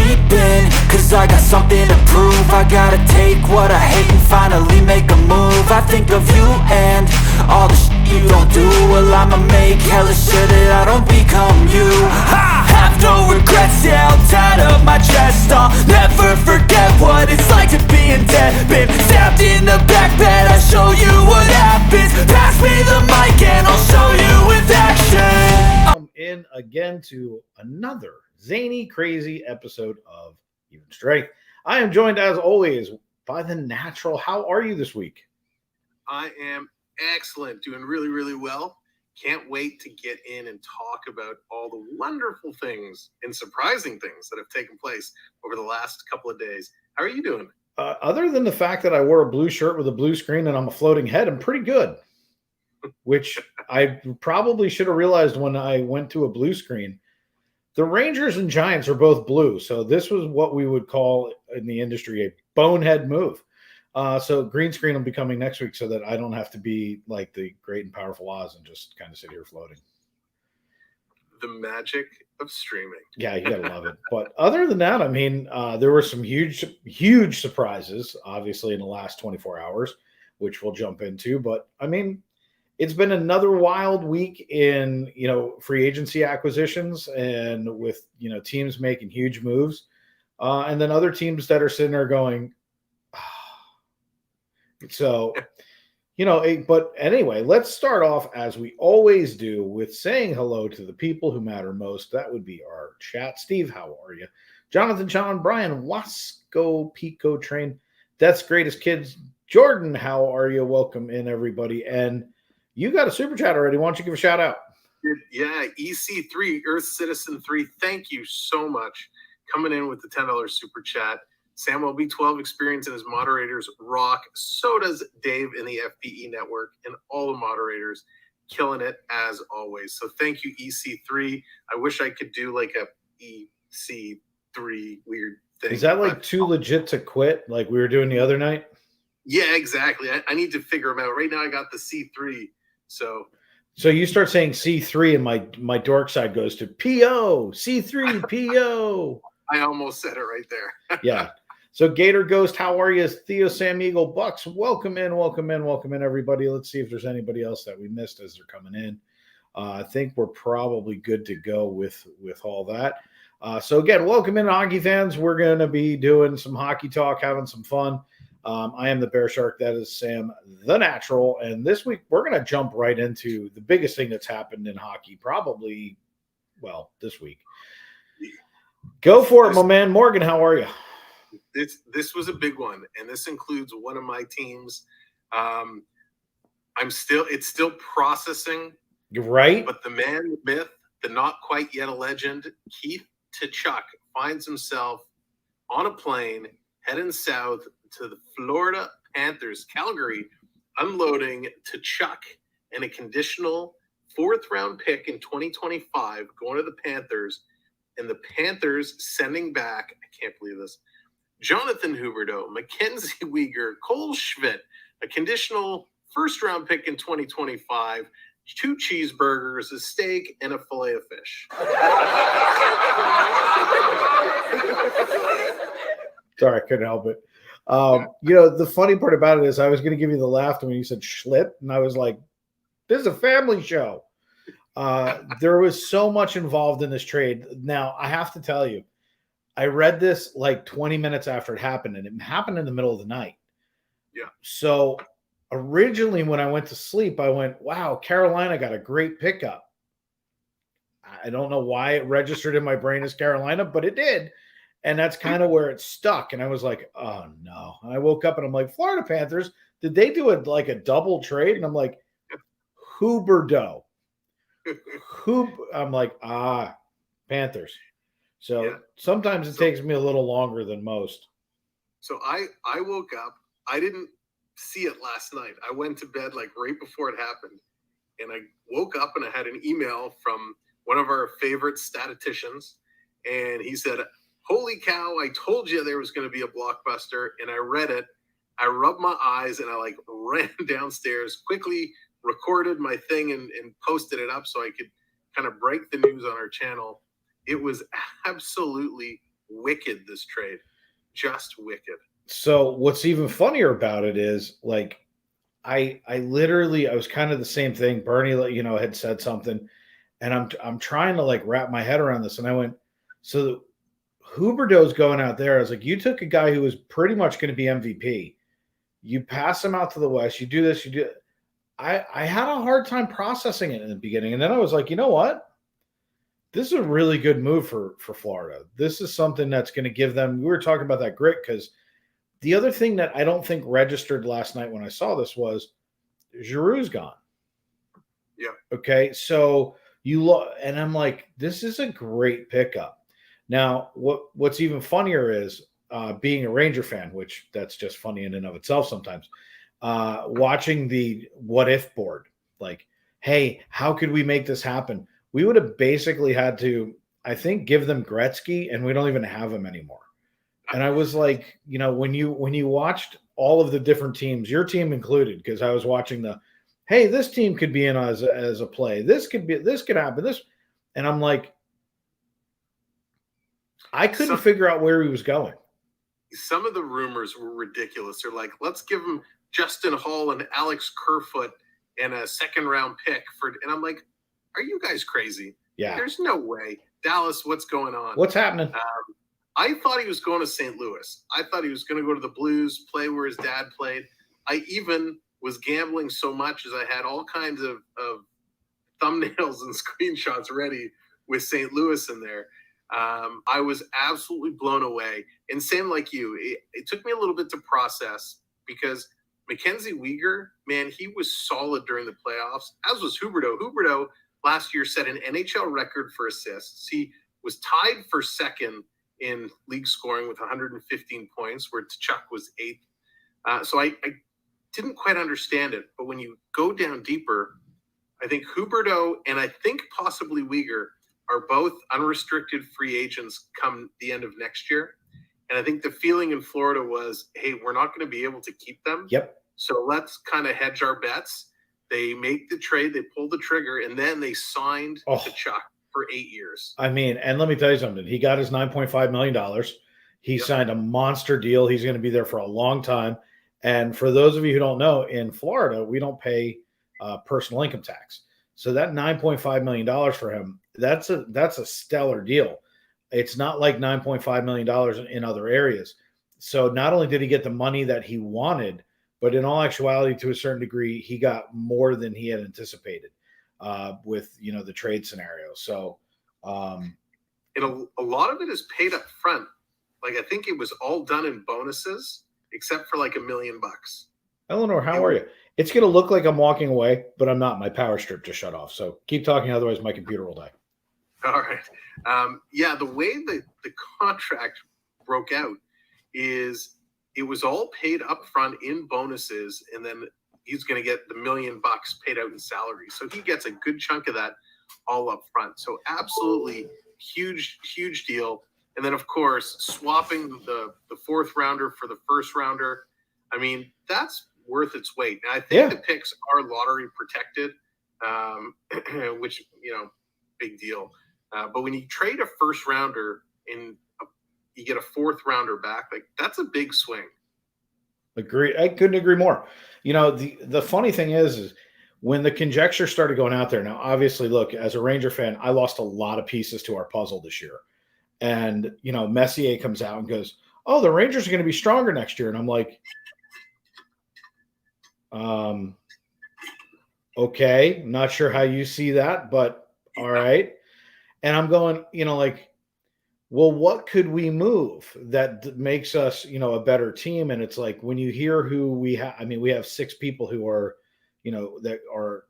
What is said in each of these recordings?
deep in, cause I got something to prove. I gotta take what I hate and finally make a move. I think of you and all the shit you don't do. Well, I'ma make hella sure that I don't become you. I have no regrets, yeah, I'll tie up my chest. I'll never forget what it's like to be in debt. Been stabbed in the back bed, I'll show you what happens. Pass me the mic and I'll show you with action. Come in again to another zany, crazy episode of Evenstrength. I am joined, as always, by the Natural. How are you this week? I am excellent, doing really, really well. Can't wait to get in and talk about all the wonderful things and surprising things that have taken place over the last couple of days. How are you doing? Other than the fact that I wore a blue shirt with a blue screen and I'm a floating head, I'm pretty good. Which I probably should have realized when I went to a blue screen. The Rangers and Giants are both blue, so this was what we would call in the industry a bonehead move. So green screen will be coming next week so that I don't have to be like the great and powerful Oz and just kind of sit here floating. The magic of streaming. Yeah, you gotta love it. But other than that, I mean, there were some huge surprises, obviously, in the last 24 hours, which we'll jump into. But I mean, it's been another wild week in, free agency acquisitions and with, teams making huge moves. And then other teams that are sitting there going, so, but anyway, let's start off as we always do with saying hello to the people who matter most. That would be our chat. Steve, how are you? Jonathan, John, Brian, Wasco, Pico, Train, Death's Greatest Kids. Jordan, how are you? Welcome in, everybody. And you got a super chat already. Why don't you give a shout out? Yeah, EC3, Earth Citizen 3, thank you so much. Coming in with the $10 super chat. Samwelb12 Experience and his moderators rock. So does Dave in the FPE network and all the moderators killing it as always. So thank you, EC3. I wish I could do like a EC3 weird thing. Is that like too legit to quit like we were doing the other night? Yeah, exactly. I need to figure them out. Right now I got the C3. So you start saying C3 and my dork side goes to PO, C3, PO. I almost said it right there. Yeah. So Gator Ghost, how are you? Theo Sam Eagle Bucks, welcome in, everybody. Let's see if there's anybody else that we missed as they're coming in. I think we're probably good to go with all that. So again, welcome in, hockey fans. We're going to be doing some hockey talk, having some fun. I am the Bear Shark. That is Sam, the Natural. And this week, we're going to jump right into the biggest thing that's happened in hockey, probably, this week. Go for it, my man. Morgan, how are you? This was a big one, and this includes one of my teams. It's still processing. You're right. But the man, the myth, the not quite yet a legend, Keith Tkachuk finds himself on a plane heading south to the Florida Panthers, Calgary, unloading Tkachuk and a conditional 4th-round pick in 2025 going to the Panthers, and the Panthers sending back, I can't believe this, Jonathan Huberdeau, Mackenzie Weegar, Cole Schmidt, a conditional 1st-round pick in 2025, 2 cheeseburgers, a steak, and a fillet of fish. Sorry, I couldn't help it. The funny part about it is I was going to give you the laugh when you said Schlitt, and I was like, this is a family show. There was so much involved in this trade. Now, I have to tell you, I read this like 20 minutes after it happened, and it happened in the middle of the night. Yeah. So originally when I went to sleep, I went, wow, Carolina got a great pickup. I don't know why it registered in my brain as Carolina, but it did. And that's kind of where it stuck. And I was like, oh, no. And I woke up and I'm like, Florida Panthers, did they do a double trade? And I'm like, Huberdeau. I'm like, Panthers. So sometimes it takes me a little longer than most. So I woke up. I didn't see it last night. I went to bed like right before it happened. And I woke up and I had an email from one of our favorite statisticians. And he said, holy cow, I told you there was going to be a blockbuster. And I read it. I rubbed my eyes and I ran downstairs, quickly recorded my thing and posted it up so I could kind of break the news on our channel. It was absolutely wicked, this trade. Just wicked. So what's even funnier about it is, like, I was kind of the same thing. Bernie, had said something, and I'm trying to like wrap my head around this. And I went, so Huberdeau's going out there. I was like, you took a guy who was pretty much going to be MVP. You pass him out to the West. You do this. You do. I had a hard time processing it in the beginning, and then I was like, you know what? This is a really good move for Florida. This is something that's going to give them. We were talking about that grit, because the other thing that I don't think registered last night when I saw this was Giroux's gone. Yeah. Okay. So and I'm like, this is a great pickup. Now, what's even funnier is being a Ranger fan, which that's just funny in and of itself sometimes, watching the what if board, like, hey, how could we make this happen? We would have basically had to, I think, give them Gretzky, and we don't even have him anymore. And I was like, when you watched all of the different teams, your team included, because I was watching hey, this team could be in as a play. This could happen. And I'm like, I couldn't figure out where he was going. Some of the rumors were ridiculous. They're like, let's give him Justin Hall and Alex Kerfoot and a second-round pick and I'm like, are you guys crazy? Yeah. There's no way. Dallas, what's going on? What's happening? I thought he was going to St. Louis. I thought he was going to go to the Blues, play where his dad played. I even was gambling so much as I had all kinds of thumbnails and screenshots ready with St. Louis in there. I was absolutely blown away. And same like you, it took me a little bit to process, because Mackenzie Weegar, man, he was solid during the playoffs, as was Huberdeau. Huberdeau last year set an NHL record for assists. He was tied for second in league scoring with 115 points, where Tkachuk was eighth. So I didn't quite understand it. But when you go down deeper, I think Huberdeau and I think possibly Weegar are both unrestricted free agents come the end of next year. And I think the feeling in Florida was, hey, we're not going to be able to keep them. Yep. So let's kind of hedge our bets. They make the trade, they pull the trigger, and then they signed Tkachuk for 8 years. I mean, and let me tell you something. He got his $9.5 million. He signed a monster deal. He's going to be there for a long time. And for those of you who don't know, in Florida, we don't pay personal income tax. So that $9.5 million for him, that's a stellar deal. It's not like $9.5 million in other areas. So not only did he get the money that he wanted, but in all actuality, to a certain degree, he got more than he had anticipated with the trade scenario. So, and a lot of it is paid up front. Like, I think it was all done in bonuses, except for like $1 million. Eleanor, how are you? It's going to look like I'm walking away, but I'm not. My power strip just shut off. So keep talking, otherwise my computer will die. All right. Yeah, the way the contract broke out is it was all paid up front in bonuses, and then he's going to get the $1 million paid out in salary. So he gets a good chunk of that all up front. So absolutely huge deal. And then, of course, swapping the fourth rounder for the first rounder. I mean, that's worth its weight. And I think the picks are lottery protected, which, big deal. But when you trade a first rounder and you get a fourth rounder back, like, that's a big swing. Agree. I couldn't agree more. The funny thing is when the conjecture started going out there. Now, obviously, look, as a Ranger fan, I lost a lot of pieces to our puzzle this year. And, Messier comes out and goes, oh, the Rangers are going to be stronger next year. And I'm like, okay, not sure how you see that, but all right. And I'm going, well, what could we move that makes us, a better team? And it's like, when you hear who we have, we have 6 people who are, that are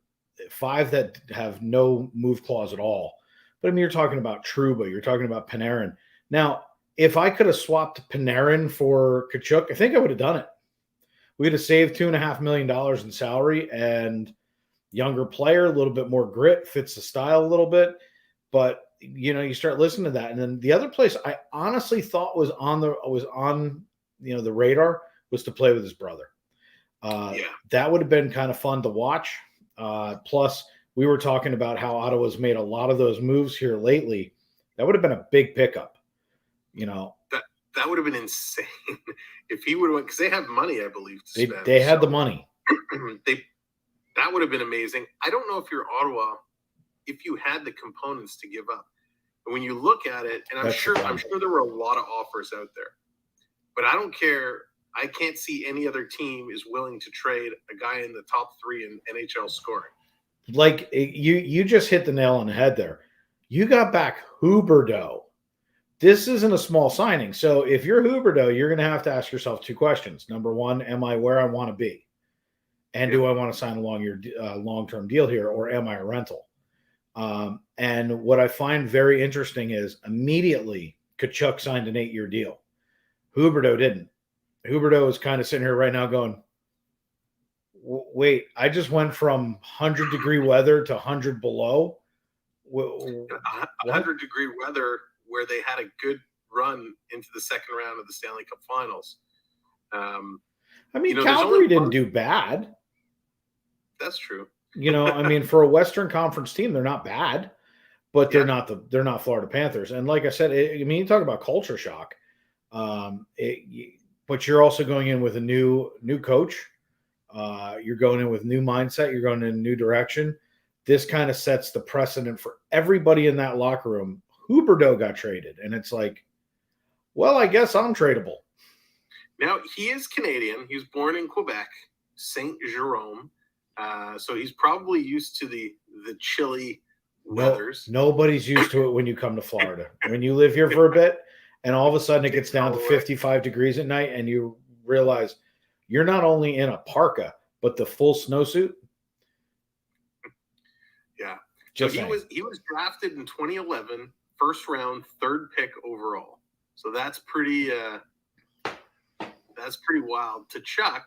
5 that have no move clause at all. But you're talking about Trouba, you're talking about Panarin. Now, if I could have swapped Panarin for Tkachuk, I think I would have done it. We'd have saved $2.5 million in salary, and younger player, a little bit more grit, fits the style a little bit. But you start listening to that, and then the other place I honestly thought was on the radar was to play with his brother. That would have been kind of fun to watch. Plus, we were talking about how Ottawa's made a lot of those moves here lately. That would have been a big pickup. That would have been insane if he would have, because they have money, I believe, to spend. They had the money. That would have been amazing. I don't know if you're Ottawa, if you had the components to give up. And when you look at it, and I'm sure there were a lot of offers out there, but I don't care. I can't see any other team is willing to trade a guy in the top 3 in NHL scoring. Like you just hit the nail on the head there. You got back Huberdeau. This isn't a small signing. So if you're Huberdeau, you're going to have to ask yourself 2 questions. Number one, am I where I want to be? And do I want to sign a long-term deal here, or am I a rental? And what I find very interesting is immediately Tkachuk signed an 8-year deal. Huberdeau didn't. Huberdeau is kind of sitting here right now going, wait, I just went from 100-degree weather to 100 below. 100-degree weather where they had a good run into the second round of the Stanley Cup Finals. Calgary didn't do bad. That's true. For a Western Conference team, they're not bad, but they're not Florida Panthers. And like I said, you talk about culture shock. But you're also going in with a new coach. You're going in with new mindset. You're going in a new direction. This kind of sets the precedent for everybody in that locker room. Huberdeau got traded, and it's like, well, I guess I'm tradable. Now, he is Canadian. He was born in Quebec, Saint-Jérôme. So he's probably used to the chilly weathers. Nobody's used to it when you come to Florida. When you live here for a bit, and all of a sudden it gets down to 55 degrees at night, and you realize you're not only in a parka, but the full snowsuit. Yeah. So he was drafted in 2011, first round, 3rd pick overall. So that's pretty wild. Tkachuk,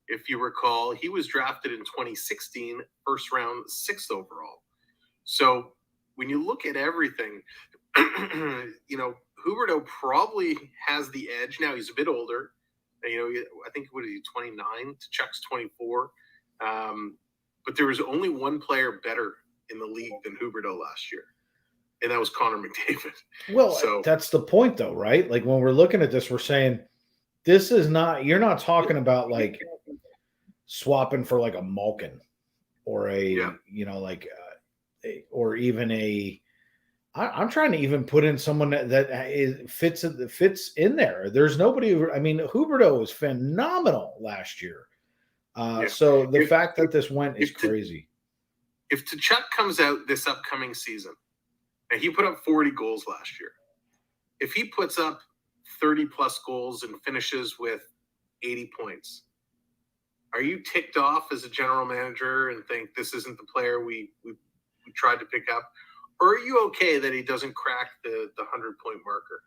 if you recall, he was drafted in 2016, first round, 6th overall. So when you look at everything, Huberdeau probably has the edge. Now he's a bit older. I think, what is he, 29? Tkachuk's 24. But there was only one player better in the league than Huberdeau last year, and that was Connor McDavid. Well, that's the point, though, right? Like, when we're looking at this, we're saying this is not – you're not talking about, like, swapping for, like, a Malkin or or even a – I'm trying to even put in someone that fits in there. There's nobody. Huberdeau was phenomenal last year. So the fact that this went is crazy. If Tkachuk comes out this upcoming season, and he put up 40 goals last year, if he puts up 30-plus goals and finishes with 80 points, are you ticked off as a general manager and think this isn't the player we tried to pick up? Or are you okay that he doesn't crack the 100-point marker?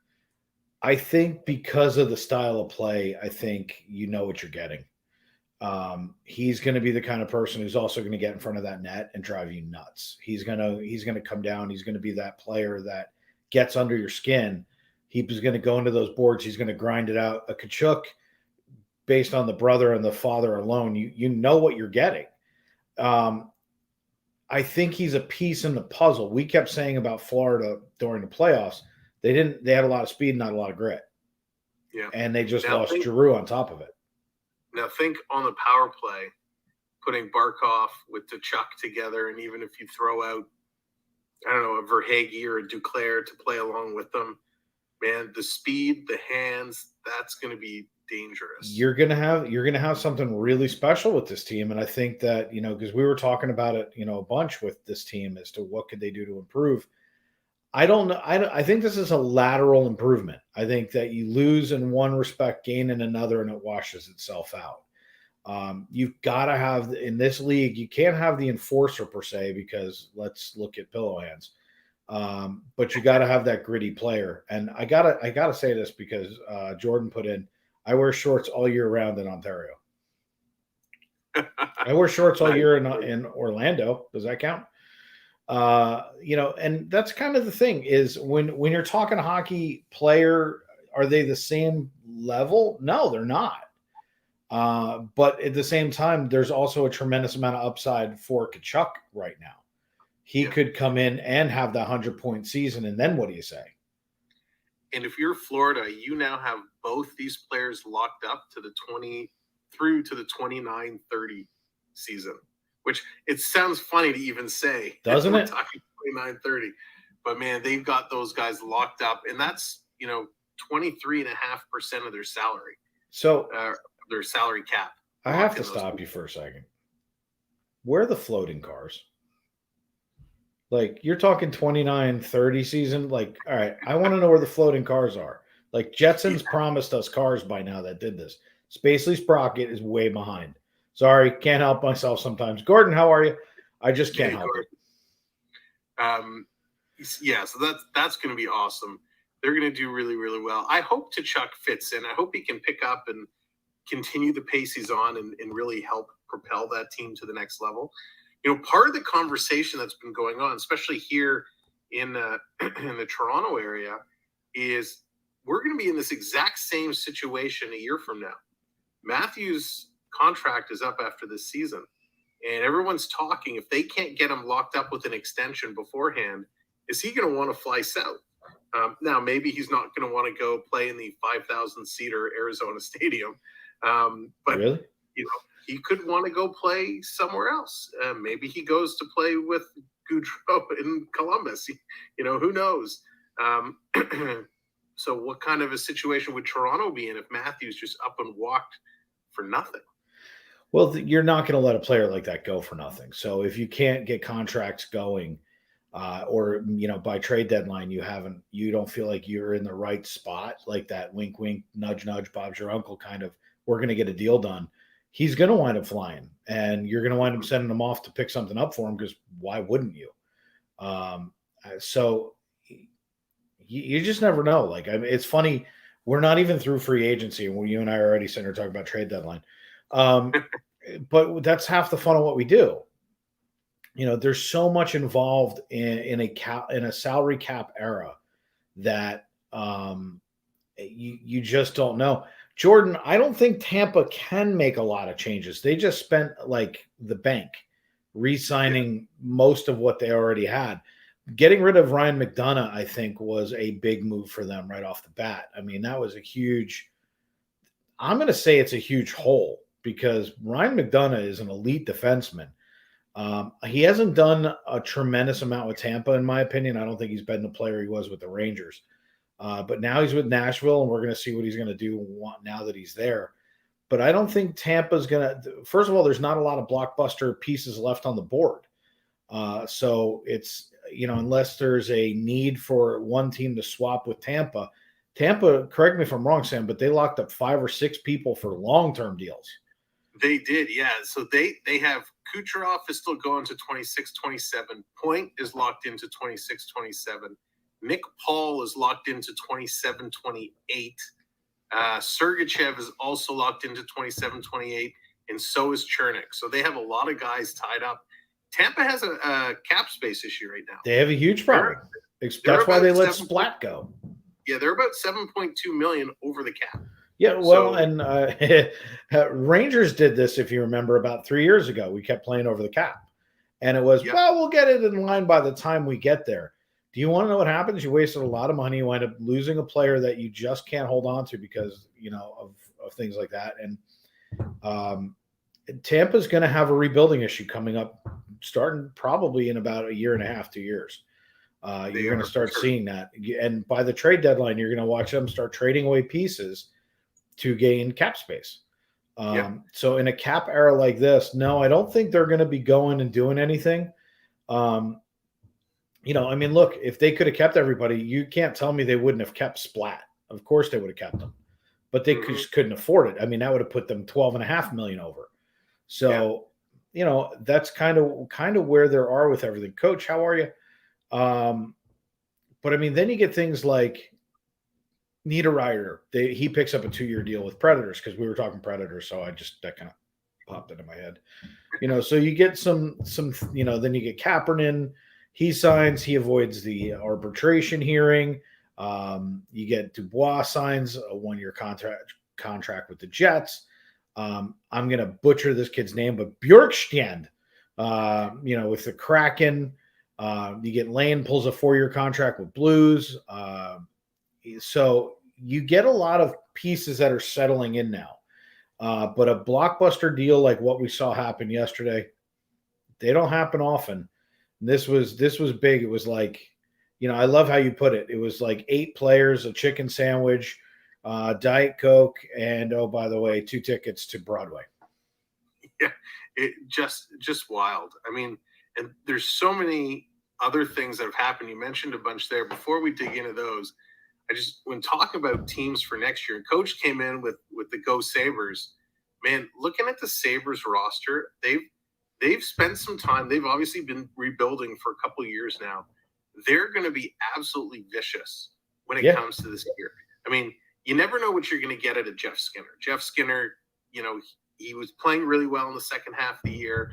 I think because of the style of play, I think you know what you're getting. He's going to be the kind of person who's also going to get in front of that net and drive you nuts. He's going to come down. He's going to be that player that gets under your skin. He's going to go into those boards. He's going to grind it out. A Tkachuk, based on the brother and the father alone, you know what you're getting. I think he's a piece in the puzzle. We kept saying about Florida during the playoffs, they had a lot of speed, not a lot of grit. Yeah. And they just lost Giroux on top of it. Now think on the power play, putting Barkov with Tkachuk together, and even if you throw out, I don't know, a Verhaeghe or a Duclair to play along with them, man, the speed, the hands, that's going to be dangerous. You're gonna have something really special with this team, and I think that because we were talking about it, a bunch with this team as to what could they do to improve. I don't know. I think this is a lateral improvement. I think that you lose in one respect, gain in another, and it washes itself out. You've got to have in this league. You can't have the enforcer per se because let's look at pillow hands. But you got to have that gritty player, and I gotta say this because Jordan put in. I wear shorts all year round in Ontario. I wear shorts all year in Orlando. Does that count? And that's kind of the thing is when you're talking hockey player, are they the same level? No, they're not. But at the same time, there's also a tremendous amount of upside for Tkachuk right now. He could come in and have the 100-point season, and then what do you say? And if you're Florida, you now have both these players locked up to the 29-30 season, which it sounds funny to even say. Doesn't we're it? talking 29-30. But, man, they've got those guys locked up. And that's, 23.5% of their salary. So their salary cap. I have to stop you for a second. Where are the floating cars? Like, you're talking 29-30 season. Like, all right, I want to know where the floating cars are. Like, Jetsons promised us cars by now that did this. Spacely Sprocket is way behind. Sorry, can't help myself sometimes. Gordon, how are you? I just can't help it. Yeah, so that's going to be awesome. They're going to do really, really well. I hope Tkachuk fits in. I hope he can pick up and continue the pace he's on and really help propel that team to the next level. Part of the conversation that's been going on, especially here in the Toronto area, is we're going to be in this exact same situation a year from now. Matthews' contract is up after this season, and everyone's talking, if they can't get him locked up with an extension beforehand, is he going to want to fly south? Now, maybe he's not going to want to go play in the 5,000-seater Arizona Stadium, but really? He could want to go play somewhere else. Maybe he goes to play with Goudreau in Columbus. Who knows? So what kind of a situation would Toronto be in if Matthews just up and walked for nothing? Well, you're not going to let a player like that go for nothing. So if you can't get contracts going, or by trade deadline you don't feel like you're in the right spot, like that wink wink nudge nudge Bob's your uncle kind of, we're going to get a deal done, he's going to wind up flying, and you're going to wind up sending him off to pick something up for him, because why wouldn't you? So you just never know. Like, I mean, it's funny, we're not even through free agency, and you and I are already sitting here talking about trade deadline, but that's half the fun of what we do. There's so much involved in a salary cap era that you just don't know. Jordan, I don't think Tampa can make a lot of changes. They just spent like the bank re-signing most of what they already had. Getting rid of Ryan McDonough, I think, was a big move for them right off the bat. I mean, that was I'm going to say it's a huge hole, because Ryan McDonough is an elite defenseman. He hasn't done a tremendous amount with Tampa, in my opinion. I don't think he's been the player he was with the Rangers. But now he's with Nashville, and we're going to see what he's going to do now that he's there. But I don't think Tampa's going to – first of all, there's not a lot of blockbuster pieces left on the board. So it's, unless there's a need for one team to swap with Tampa, correct me if I'm wrong, Sam, but they locked up 5 or 6 people for long-term deals. They did, yeah. So they have Kucherov is still going to 26-27. Point is locked into 26-27. Nick Paul is locked into 27-28. Sergachev is also locked into 27-28, and so is Chernik. So they have a lot of guys tied up. Tampa has a cap space issue right now. They have a huge problem. That's why they let Splat go. Yeah, they're about $7.2 million over the cap. Yeah, well, and Rangers did this, if you remember, about 3 years ago. We kept playing over the cap. And it was, well, we'll get it in line by the time we get there. Do you want to know what happens? You wasted a lot of money. You wind up losing a player that you just can't hold on to because, of things like that. And Tampa's going to have a rebuilding issue coming up, starting probably in about a year and a half, 2 years. You're going to start seeing that. And by the trade deadline, you're going to watch them start trading away pieces to gain cap space. So in a cap era like this, no, I don't think they're going to be going and doing anything. Look, if they could have kept everybody, you can't tell me they wouldn't have kept Splat. Of course they would have kept them, but they just couldn't afford it. I mean, that would have put them $12.5 million over. So, that's kind of where they are with everything. Coach, how are you? But I mean, then you get things like Niederreiter. He picks up a 2-year deal with Predators, because we were talking Predators. So that kind of popped into my head, so you get some, then you get Kapanen. He signs, he avoids the arbitration hearing. You get Dubois signs a 1-year contract with the Jets. I'm going to butcher this kid's name, but Bjorkstrand, with the Kraken. You get Lane pulls a 4-year contract with Blues. So you get a lot of pieces that are settling in now. But a blockbuster deal like what we saw happen yesterday, they don't happen often. This was big. It was like, I love how you put it. It was like 8 players, a chicken sandwich, Diet Coke, and oh, by the way, 2 tickets to Broadway. Yeah, it just wild. I mean, and there's so many other things that have happened. You mentioned a bunch there. Before we dig into those, when talking about teams for next year, Coach came in with the Go Sabres. Man, looking at the Sabres roster, they've spent some time. They've obviously been rebuilding for a couple of years now. They're going to be absolutely vicious when it comes to this year. I mean, you never know what you're going to get out of Jeff Skinner. Jeff Skinner, he was playing really well in the second half of the year.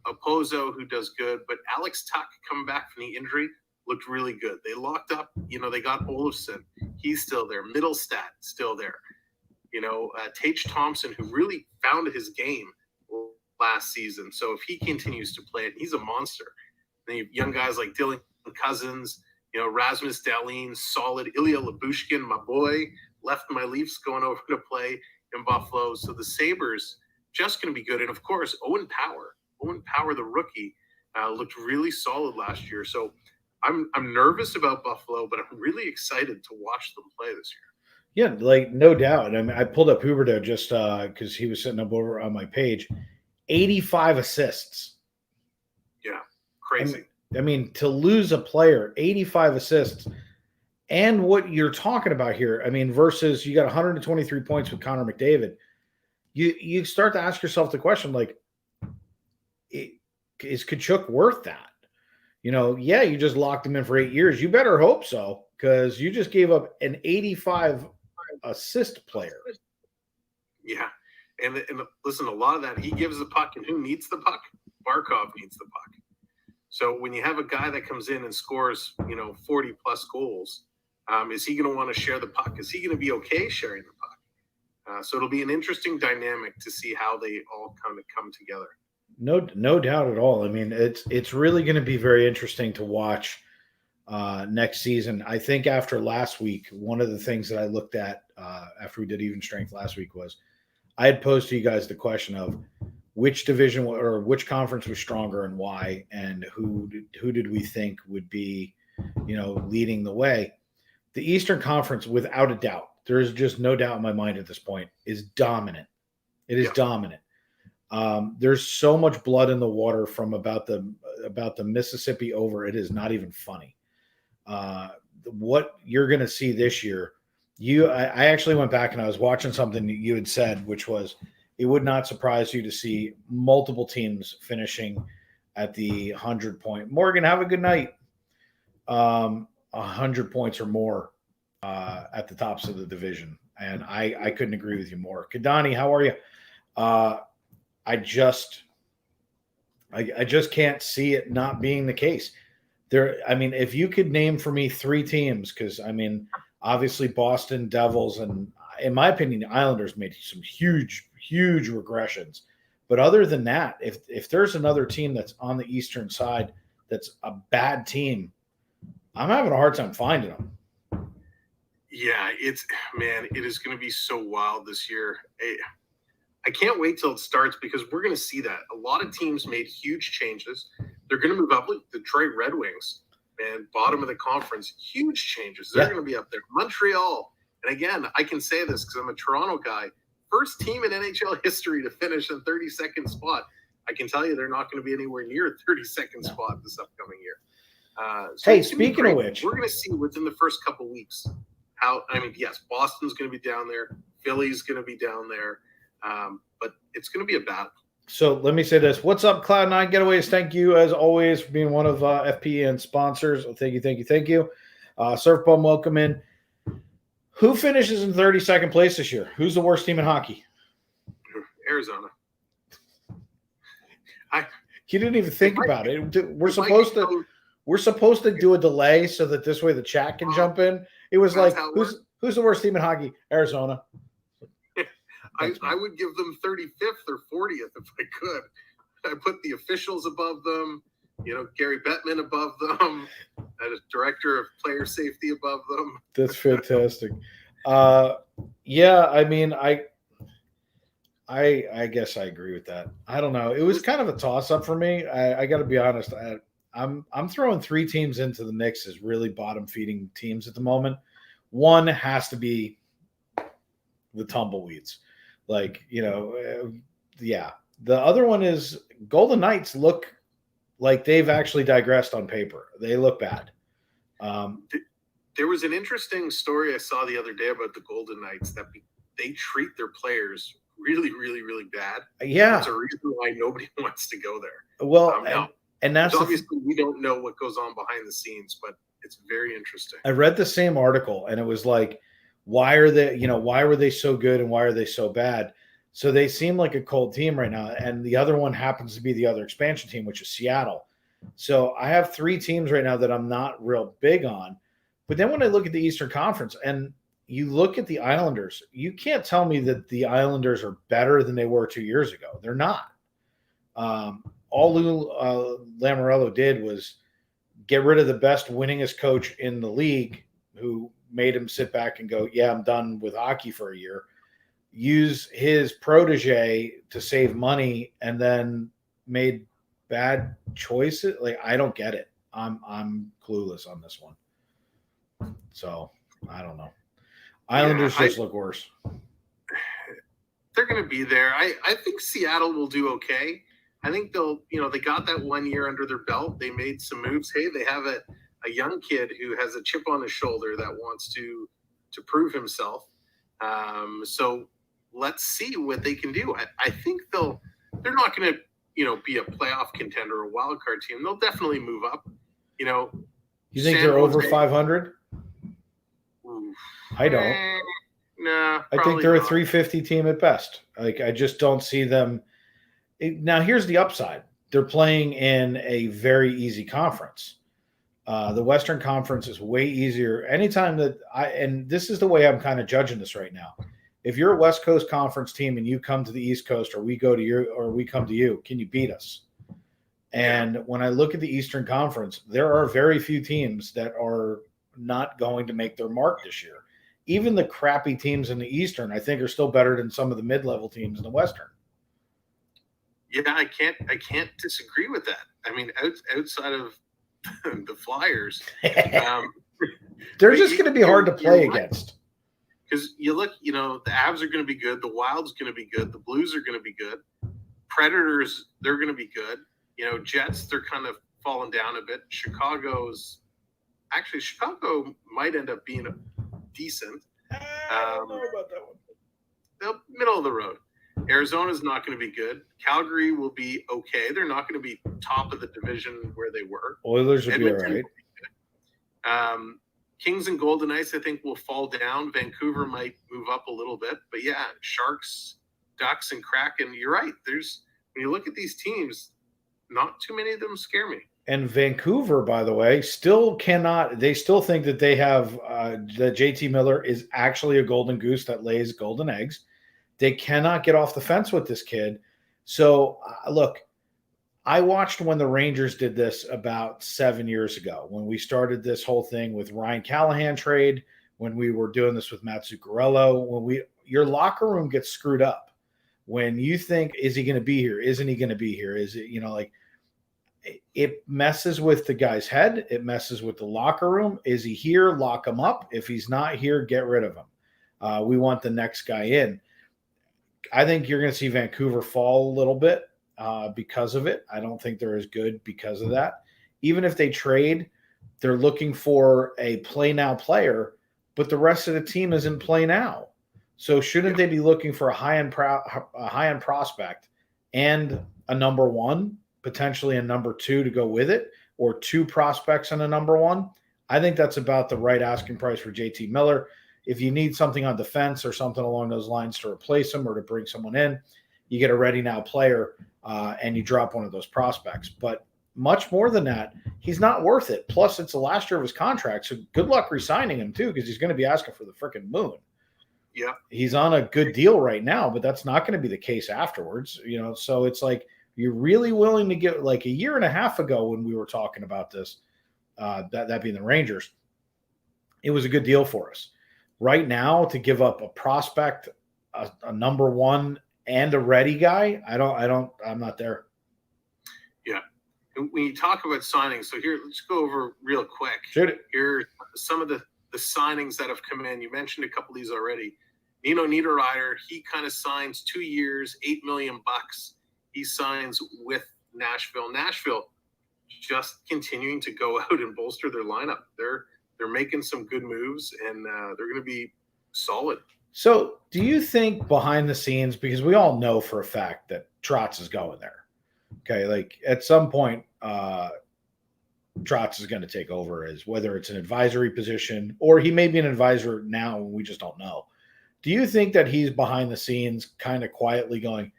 Opozo, who does good, but Alex Tuck coming back from the injury looked really good. They locked up, they got Olofsson. He's still there. Middlestat still there. Tage Thompson, who really found his game last season. So if he continues to play it, he's a monster. Then you have young guys like Dylan Cousins, Rasmus Dahlin, solid. Ilya Lyubushkin, my boy, left my Leafs going over to play in Buffalo. So the Sabres just going to be good. And of course, Owen Power, the rookie, looked really solid last year. So I'm nervous about Buffalo, but I'm really excited to watch them play this year. Yeah, like no doubt. I mean, I pulled up Huberdeau just because he was sitting up over on my page. 85 assists. Yeah, crazy. I mean, to lose a player, 85 assists, and what you're talking about here, I mean, versus you got 123 points with Connor McDavid, you start to ask yourself the question, like, is Tkachuk worth that? You just locked him in for 8 years. You better hope so, because you just gave up an 85 assist player. Yeah. And listen, a lot of that, he gives the puck, and who needs the puck? Barkov needs the puck. So when you have a guy that comes in and scores, 40 plus goals, is he going to want to share the puck? Is he going to be okay sharing the puck? So it'll be an interesting dynamic to see how they all kind of come together. No doubt at all. I mean, it's really going to be very interesting to watch next season. I think after last week, one of the things that I looked at after we did Evenstrength last week was I had posed to you guys the question of which division or which conference was stronger and why, and who did we think would be, leading the way. The Eastern Conference, without a doubt, there is just no doubt in my mind at this point, is dominant. It is dominant. There's so much blood in the water from about the Mississippi over. It is not even funny. What you're going to see this year, I actually went back and I was watching something that you had said, which was it would not surprise you to see multiple teams finishing at the 100-point. Morgan, have a good night. 100 points or more at the tops of the division, and I couldn't agree with you more. Kadani, how are you? I just can't see it not being the case. If you could name for me 3 teams, because obviously Boston, Devils, and in my opinion, the Islanders made some huge regressions. But other than that, if there's another team that's on the Eastern side that's a bad team, I'm having a hard time finding them. Yeah, it is going to be so wild this year. I can't wait till it starts, because we're going to see that. A lot of teams made huge changes. They're going to move up. Like Detroit Red Wings, man, bottom of the conference, huge changes. They're going to be up there. Montreal. And again, I can say this because I'm a Toronto guy. First team in NHL history to finish in 32nd spot. I can tell you they're not going to be anywhere near 32nd spot this upcoming year. Hey, speaking of which, we're going to see within the first couple weeks how, yes, Boston's going to be down there. Philly's going to be down there. But it's going to be a battle. So let me say this. What's up, Cloud9 Getaways? Thank you, as always, for being one of FPN sponsors. Thank you. Surfbomb, welcome in. Who finishes in 32nd place this year? Who's the worst team in hockey? Arizona. You didn't even think about it. We're supposed to do a delay so that this way the chat can jump in. It was like, who's the worst team in hockey? Arizona. I would give them 35th or 40th if I could. I put the officials above them. Gary Bettman above them, a director of player safety above them. That's fantastic. Yeah, I mean, I guess I agree with that. I don't know. It was kind of a toss-up for me. I got to be honest. I'm throwing 3 teams into the mix as really bottom-feeding teams at the moment. One has to be the Tumbleweeds. Yeah. The other one is Golden Knights look like they've actually digressed on paper. They look bad. There was an interesting story I saw the other day about the Golden Knights that they treat their players really, really, really bad. Yeah. That's a reason why nobody wants to go there. Well, and that's obviously we don't know what goes on behind the scenes, but it's very interesting. I read the same article and it was like, why were they so good and why are they so bad? So they seem like a cold team right now. And the other one happens to be the other expansion team, which is Seattle. So I have 3 teams right now that I'm not real big on. But then when I look at the Eastern Conference and you look at the Islanders, you can't tell me that the Islanders are better than they were 2 years ago. They're not. All Lou Lamoriello did was get rid of the best, winningest coach in the league who made him sit back and go, yeah, I'm done with hockey for a year. Use his protege to save money and then made bad choices. Like, I don't get it. I'm clueless on this one. So I don't know. Islanders just look worse. They're going to be there. I think Seattle will do okay. I think they'll, they got that 1 year under their belt. They made some moves. Hey, they have a young kid who has a chip on his shoulder that wants to prove himself. So let's see what they can do. I think they're not going to, be a playoff contender or a wild card team. They'll definitely move up. You think they're over 500? I don't. Nah, I think they're a 350 team at best. Like, I just don't see them. Now, here's the upside. They're playing in a very easy conference. The Western Conference is way easier. Anytime that and this is the way I'm kind of judging this right now. If you're a West Coast Conference team and you come to the East Coast, or we come to you, can you beat us? And when I look at the Eastern Conference, there are very few teams that are not going to make their mark this year. Even the crappy teams in the Eastern, I think, are still better than some of the mid-level teams in the Western. Yeah, I can't disagree with that. I mean, outside of the Flyers, they're just going to be hard to play against. Because you look, the Avs are going to be good. The Wild's going to be good. The Blues are going to be good. Predators, they're going to be good. Jets, they're kind of falling down a bit. Chicago might end up being decent. I don't know about that one. The middle of the road. Arizona's not going to be good. Calgary will be okay. They're not going to be top of the division where they were. Oilers will be all right. Kings and Golden Knights, I think, will fall down. Vancouver might move up a little bit. But, yeah, Sharks, Ducks, and Kraken, you're right. When you look at these teams, not too many of them scare me. And Vancouver, by the way, still cannot – they still think that they have that JT Miller is actually a golden goose that lays golden eggs. They cannot get off the fence with this kid. So, look, I watched when the Rangers did this about 7 years ago, when we started this whole thing with Ryan Callahan trade, when we were doing this with Matt Zuccarello, your locker room gets screwed up. When you think, is he going to be here? Isn't he going to be here? Is it, it messes with the guy's head. It messes with the locker room. Is he here? Lock him up. If he's not here, get rid of him. We want the next guy in. I think you're going to see Vancouver fall a little bit because of it. I don't think they're as good because of that. Even if they trade, they're looking for a play now player, but the rest of the team isn't play now. So shouldn't they be looking for a high-end prospect and a number one, potentially a number two to go with it, or 2 prospects and a number one? I think that's about the right asking price for JT Miller. If you need something on defense or something along those lines to replace him or to bring someone in, you get a ready now player and you drop one of those prospects. But much more than that, he's not worth it. Plus, it's the last year of his contract, so good luck re-signing him too, because he's going to be asking for the freaking moon. Yeah, he's on a good deal right now, but that's not going to be the case afterwards. So it's like You're really willing to give, like a year and a half ago when we were talking about this, that being the Rangers, it was a good deal for us. Right now, to give up a prospect, a number one, and a ready guy, I'm not there. Yeah. And when you talk about signings, so here, let's go over real quick. Shoot it. Here are some of the signings that have come in. You mentioned a couple of these already. Nino Niederreiter, he kind of signs 2 years, $8 million. He signs with Nashville. Nashville just continuing to go out and bolster their lineup. They're making some good moves, and they're going to be solid. So do you think behind the scenes, because we all know for a fact that Trotz is going there, okay, like at some point, Trotz is going to take over as whether it's an advisory position or he may be an advisor now, we just don't know. Do you think that he's behind the scenes kind of quietly going,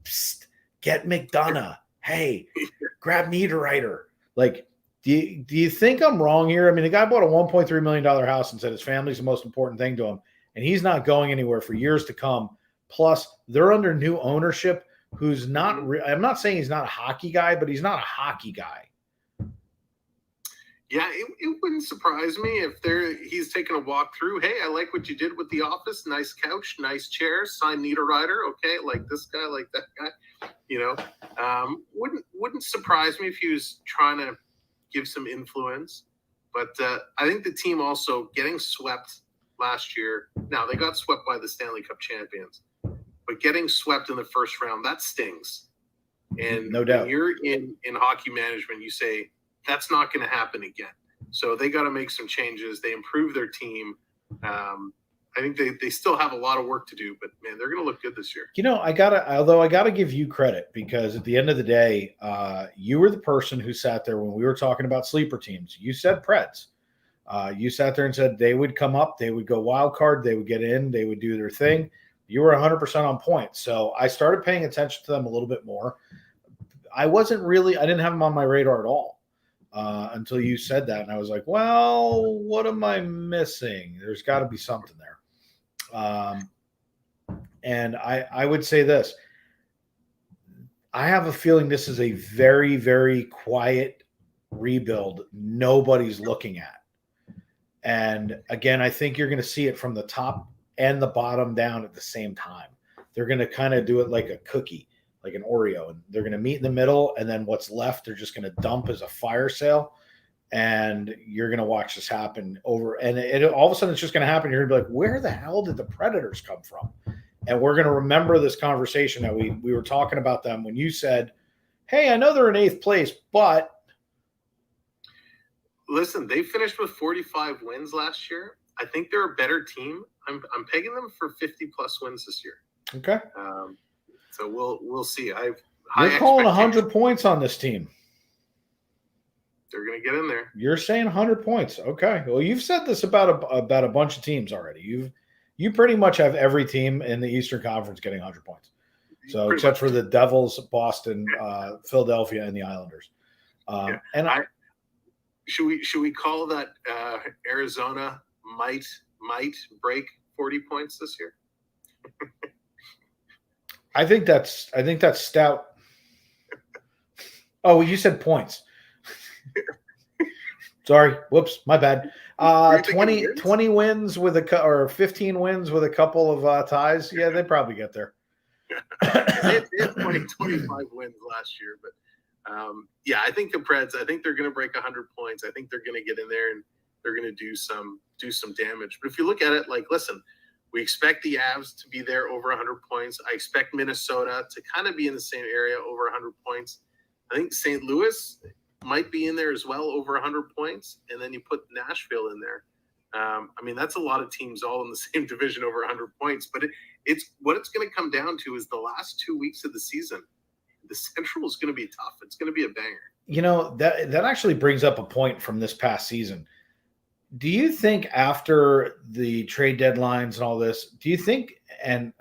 psst, get McDonough, hey, grab Niederreiter? Like, do you think I'm wrong here? I mean, the guy bought a $1.3 million house and said his family's the most important thing to him, and he's not going anywhere for years to come. Plus, they're under new ownership who's not I'm not saying he's not a hockey guy, but he's not a hockey guy. Yeah, it wouldn't surprise me if he's taking a walk through. Hey, I like what you did with the office. Nice couch, nice chair. Sign Niederreiter. Okay, like this guy, like that guy. You know, wouldn't surprise me if he was trying to give some influence. But I think the team also getting swept last year. Now, they got swept by the Stanley Cup champions. But getting swept in the first round, that stings. And no doubt. When you're in hockey management, you say, that's not going to happen again. So they got to make some changes. They improve their team. I think they still have a lot of work to do, but man, they're going to look good this year. You know, I gotta give you credit, because at the end of the day, you were the person who sat there when we were talking about sleeper teams. You said Preds. You sat there and said they would come up, they would go wild card, they would get in, they would do their thing. You were 100% on point. So I started paying attention to them a little bit more. I didn't have them on my radar at all. Until you said that, and I was like, well, what am I missing? There's got to be something there. And I would say this. I have a feeling this is a very, very quiet rebuild nobody's looking at. And again, I think you're going to see it from the top and the bottom down at the same time. They're going to kind of do it like a cookie, like an Oreo, and they're going to meet in the middle, and then what's left they're just going to dump as a fire sale, and you're going to watch this happen over, and all of a sudden it's just going to happen. You're going to be like, where the hell did the Predators come from? And we're going to remember this conversation that we were talking about them when you said, hey, I know they're in 8th place, but listen, they finished with 45 wins last year. I think they're a better team. I'm pegging them for 50-plus wins this year. Okay. So we'll see. You're calling 100 points on this team. They're going to get in there. You're saying 100 points. Okay. Well, you've said this about a bunch of teams already. You pretty much have every team in the Eastern Conference getting 100 points. So pretty except for the Devils, Boston, Philadelphia, and the Islanders. Should we call that Arizona might break 40 points this year? I think that's stout. Oh, you said points. Sorry. Whoops. My bad. 20 wins with or 15 wins with a couple of ties. Yeah, they probably get there. They had 25 wins last year, but yeah, I think the Preds, I think they're going to break 100 points. I think they're going to get in there and they're going to do some damage. But if you look at it, like, listen, we expect the Avs to be there over 100 points. I expect Minnesota to kind of be in the same area over 100 points. I think St. Louis might be in there as well over 100 points. And then you put Nashville in there. I mean, that's a lot of teams all in the same division over 100 points. But it's what it's going to come down to is the last 2 weeks of the season. The Central is going to be tough. It's going to be a banger. You know, that actually brings up a point from this past season. Do you think after the trade deadlines and all this, do you think, and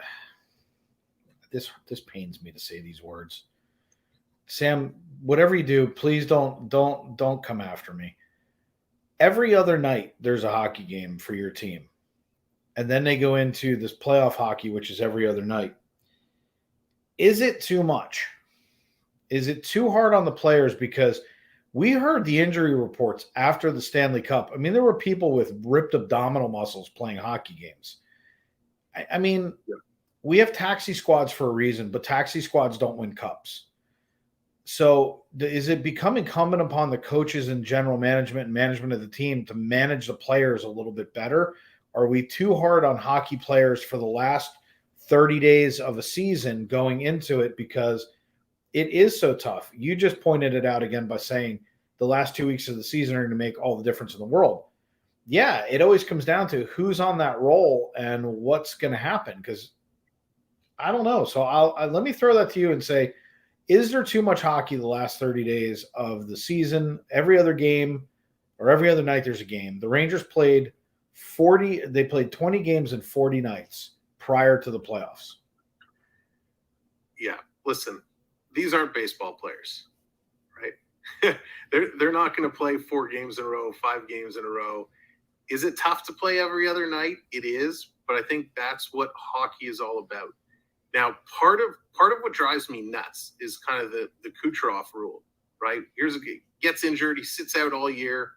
this pains me to say these words, Sam, whatever you do, please don't come after me. Every other night there's a hockey game for your team. And then they go into this playoff hockey, which is every other night. Is it too much Is it too hard on the players? Because we heard the injury reports after the Stanley Cup. I mean, there were people with ripped abdominal muscles playing hockey games. I mean, we have taxi squads for a reason, but taxi squads don't win cups. So is it become incumbent upon the coaches and general management and management of the team to manage the players a little bit better? Are we too hard on hockey players for the last 30 days of a season going into it because it is so tough? You just pointed it out again by saying the last 2 weeks of the season are going to make all the difference in the world. Yeah, it always comes down to who's on that role and what's going to happen, because I don't know. So let me throw that to you and say, is there too much hockey the last 30 days of the season? Every other game or every other night there's a game. The Rangers played 20 games in 40 nights prior to the playoffs. Yeah, listen, these aren't baseball players, right? they're not going to play 4 games in a row, 5 games in a row. Is it tough to play every other night? It is, but I think that's what hockey is all about. Now, part of what drives me nuts is kind of the Kucherov rule, right? Here's a guy gets injured, he sits out all year.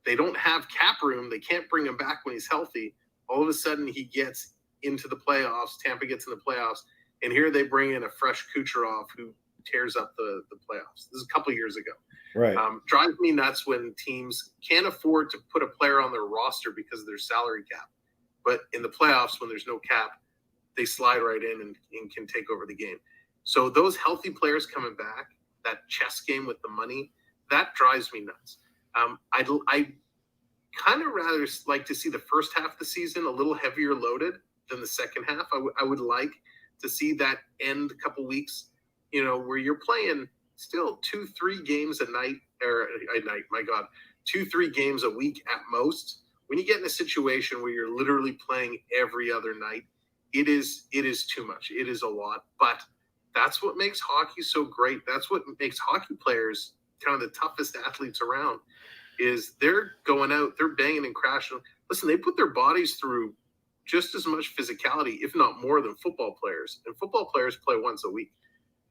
They don't have cap room. They can't bring him back when he's healthy. All of a sudden, he gets into the playoffs. Tampa gets in the playoffs, and here they bring in a fresh Kucherov who tears up the playoffs. This is a couple of years ago. Right. Drives me nuts when teams can't afford to put a player on their roster because of their salary cap. But in the playoffs, when there's no cap, they slide right in and can take over the game. So those healthy players coming back, that chess game with the money, that drives me nuts. I kind of rather like to see the first half of the season a little heavier loaded than the second half. I would like to see that end a couple weeks, where you're playing still 2-3 games a night, my God, 2-3 games a week at most. When you get in a situation where you're literally playing every other night, it is too much. It is a lot, but that's what makes hockey so great. That's what makes hockey players kind of the toughest athletes around, is they're going out, they're banging and crashing. Listen, they put their bodies through just as much physicality, if not more, than football players. And football players play once a week.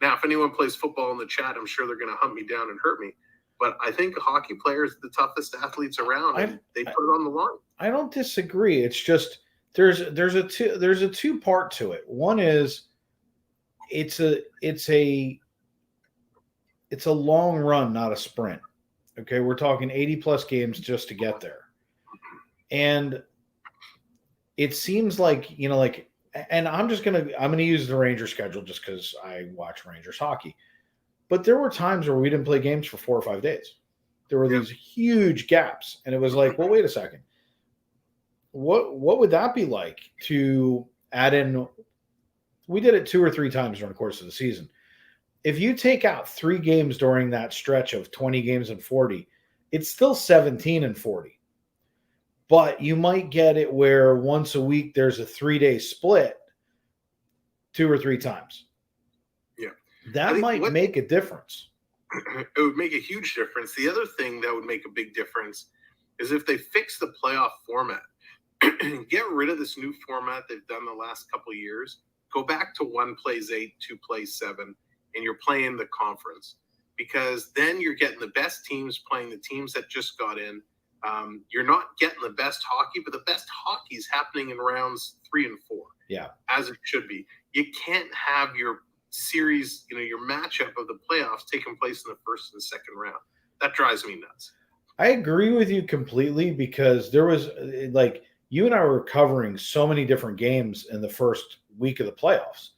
Now, if anyone plays football in the chat, I'm sure they're going to hunt me down and hurt me. But I think hockey players are the toughest athletes around, and they put it on the line. I don't disagree. It's just there's a two-part to it. One is it's a long run, not a sprint. Okay, we're talking 80-plus games just to get there. And it seems like, and I'm going to use the Rangers schedule just because I watch Rangers hockey. But there were times where we didn't play games for 4 or 5 days. There were these huge gaps. And it was like, well, wait a second. What would that be like to add in? We did it 2 or 3 times during the course of the season. If you take out 3 games during that stretch of 20 games and 40, it's still 17 and 40. But you might get it where once a week there's a 3-day split 2 or 3 times. Yeah. That might make a difference. It would make a huge difference. The other thing that would make a big difference is if they fix the playoff format. Get rid of this new format they've done the last couple of years. Go back to 1 plays 8, 2 plays 7, and you're playing the conference, because then you're getting the best teams playing the teams that just got in. You're not getting the best hockey, but the best hockey is happening in rounds 3 and 4. Yeah, as it should be. You can't have your series, your matchup of the playoffs taking place in the first and second round. That drives me nuts. I agree with you completely, because there was you and I were covering so many different games in the first week of the playoffs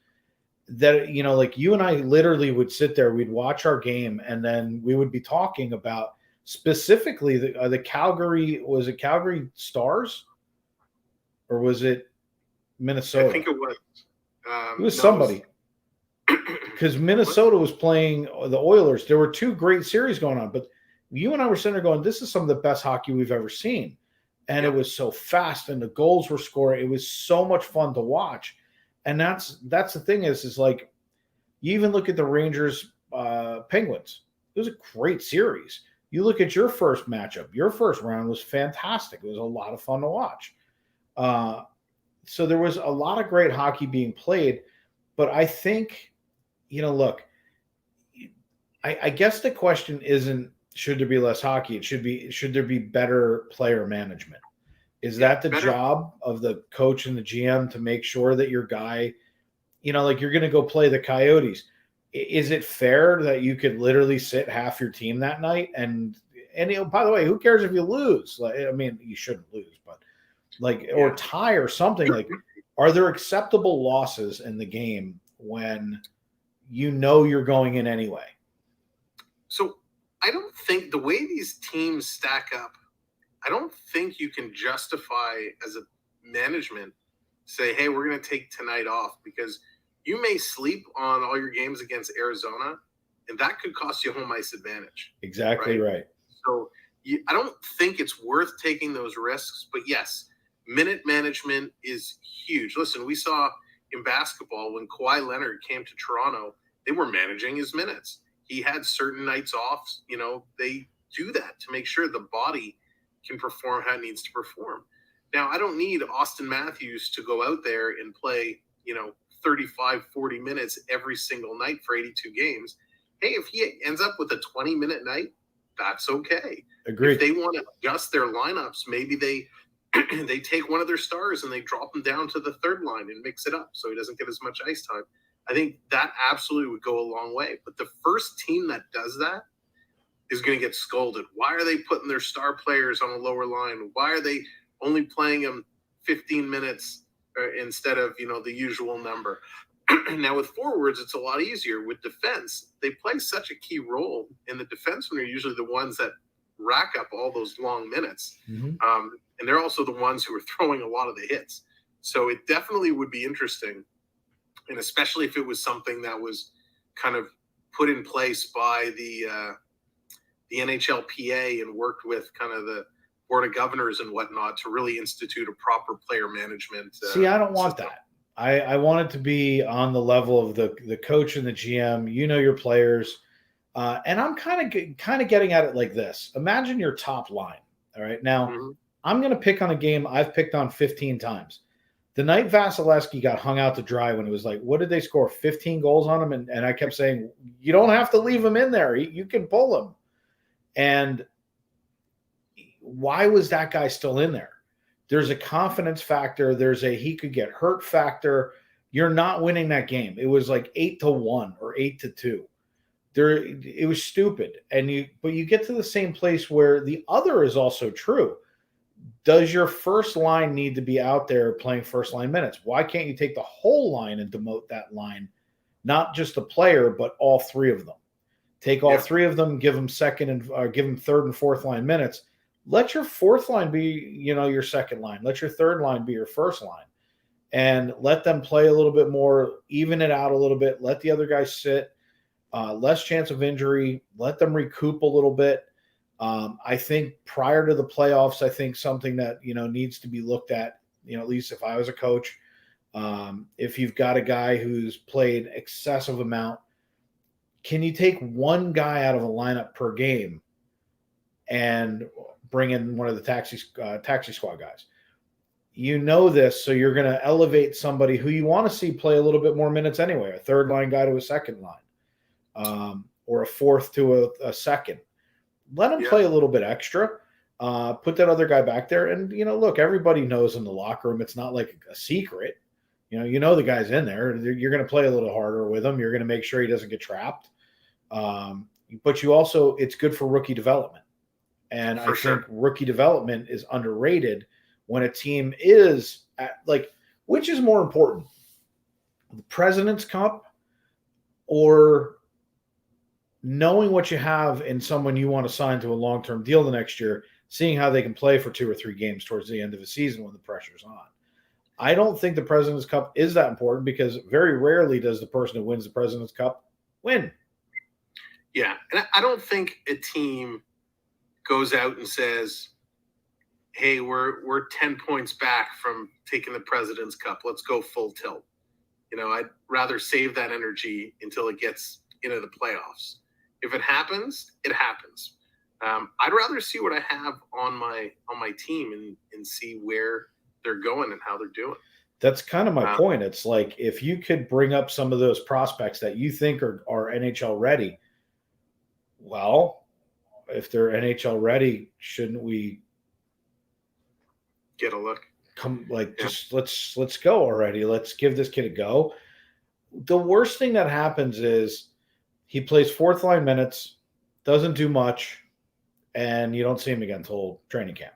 that, you and I literally would sit there, we'd watch our game, and then we would be talking about specifically the Calgary. Was it Calgary Stars or was it Minnesota? I think it was. It was somebody. Because Minnesota was playing the Oilers. There were 2 great series going on, but you and I were sitting there going, this is some of the best hockey we've ever seen. And it was so fast, and the goals were scored. It was so much fun to watch. And that's the thing is like, you even look at the Rangers Penguins. It was a great series. You look at your first matchup. Your first round was fantastic. It was a lot of fun to watch. So there was a lot of great hockey being played. But I think, look, I guess the question isn't should there be less hockey. It should be should there be better player management. Is that the job of the coach and the GM to make sure that your guy, like you're going to go play the Coyotes? Is it fair that you could literally sit half your team that night? And by the way, who cares if you lose? Like, I mean, you shouldn't lose, but or tie or something. Like, are there acceptable losses in the game when you're going in anyway? So I don't think the way these teams stack up, I don't think you can justify as a management say, hey, we're going to take tonight off, because you may sleep on all your games against Arizona, and that could cost you home ice advantage. Exactly right. So I don't think it's worth taking those risks. But yes, minute management is huge. Listen, we saw in basketball when Kawhi Leonard came to Toronto, they were managing his minutes. He had certain nights off. They do that to make sure the body can perform how it needs to perform. Now, I don't need Austin Matthews to go out there and play, 35, 40 minutes every single night for 82 games. Hey, if he ends up with a 20-minute night, that's okay. Agreed. If they want to adjust their lineups, maybe they take one of their stars and they drop him down to the third line and mix it up so he doesn't get as much ice time. I think that absolutely would go a long way. But the first team that does that is going to get scolded. Why are they putting their star players on a lower line? Why are they only playing them 15 minutes instead of, the usual number? Now with forwards, it's a lot easier. With defense, they play such a key role, and the defensemen are usually the ones that rack up all those long minutes. Mm-hmm. And they're also the ones who are throwing a lot of the hits. So it definitely would be interesting, and especially if it was something that was kind of put in place by the NHLPA and worked with kind of the Board of Governors and whatnot to really institute a proper player management. See, I don't want that. I want it to be on the level of the coach and the GM. Your players, and I'm kind of getting at it like this. Imagine your top line. All right, now I'm going to pick on a game I've picked on 15 times. The night Vasilevsky got hung out to dry when it was like, what did they score? 15 goals on him, and I kept saying, you don't have to leave him in there. You can pull him. And why was that guy still in there? There's a confidence factor. There's a he could get hurt factor. You're not winning that game. It was like 8-1 or 8-2. It was stupid. But you get to the same place where the other is also true. Does your first line need to be out there playing first line minutes? Why can't you take the whole line and demote that line? Not just the player, but all three of them. Take all three of them, give them second and give them third and fourth line minutes. Let your fourth line be, your second line. Let your third line be your first line, and let them play a little bit more, even it out a little bit. Let the other guys sit, less chance of injury. Let them recoup a little bit. I think prior to the playoffs, I think something that, needs to be looked at, at least if I was a coach, if you've got a guy who's played excessive amount, can you take one guy out of a lineup per game and bring in one of the taxi squad guys? This, so you're going to elevate somebody who you want to see play a little bit more minutes anyway, a third line guy to a second line, or a fourth to a second. Let him play a little bit extra. Put that other guy back there. And, look, everybody knows in the locker room, it's not like a secret. The guy's in there. You're going to play a little harder with him. You're going to make sure he doesn't get trapped. But you also, it's good for rookie development. And I think rookie development is underrated when a team is which is more important, the President's Cup or knowing what you have in someone you want to sign to a long-term deal the next year, seeing how they can play for 2 or 3 games towards the end of the season when the pressure's on. I don't think the President's Cup is that important because very rarely does the person who wins the President's Cup win. Yeah, and I don't think a team goes out and says, hey, we're 10 points back from taking the President's Cup. Let's go full tilt. I'd rather save that energy until it gets into the playoffs. If it happens, it happens. I'd rather see what I have on my team and see where they're going and how they're doing. That's kind of my point. It's like if you could bring up some of those prospects that you think are NHL ready, Well, if they're NHL ready, shouldn't we get a look? Just let's go already. Let's give this kid a go. The worst thing that happens is he plays fourth line minutes, doesn't do much, and you don't see him again until training camp.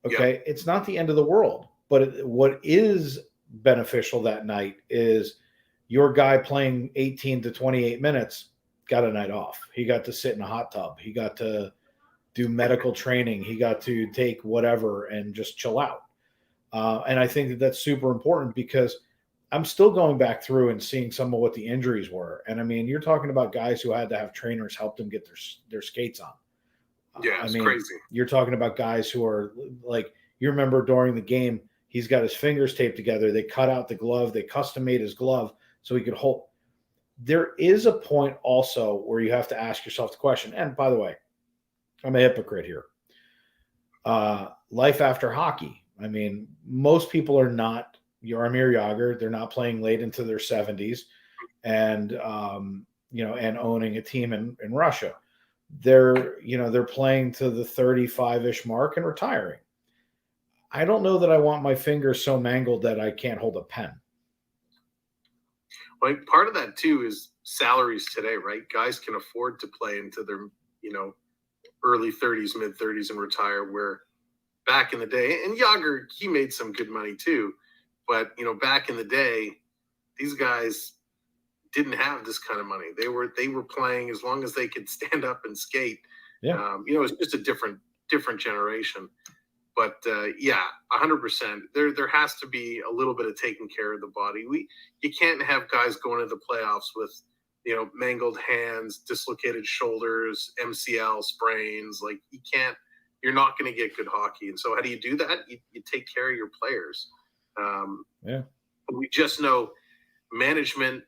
Okay, it's not the end of the world, but what is beneficial that night is your guy playing 18 to 28 minutes got a night off. He got to sit in a hot tub. He got to do medical training. He got to take whatever and just chill out. And I think that that's super important because I'm still going back through and seeing some of what the injuries were. And I mean, you're talking about guys who had to have trainers help them get their skates on. Yeah, it's crazy. You're talking about guys who are like, you remember during the game, he's got his fingers taped together. They cut out the glove. They custom made his glove so he could hold. There is a point also where you have to ask yourself the question. And by the way, I'm a hypocrite here. Life after hockey. I mean, most people are not Jaromir Jagr. They're not playing late into their 70s and, and owning a team in Russia. They're playing to the 35-ish mark and retiring. I don't know that I want my fingers so mangled that I can't hold a pen. Like part of that too is salaries today, right? Guys can afford to play into their, early 30s, mid 30s and retire, where back in the day, and Jagr, he made some good money too, but back in the day, these guys didn't have this kind of money. They were playing as long as they could stand up and skate. Yeah. It's just a different generation. But 100%. There has to be a little bit of taking care of the body. You can't have guys going to the playoffs with mangled hands, dislocated shoulders, MCL sprains. Like you can't. You're not going to get good hockey. And so how do you do that? You take care of your players. We just know management.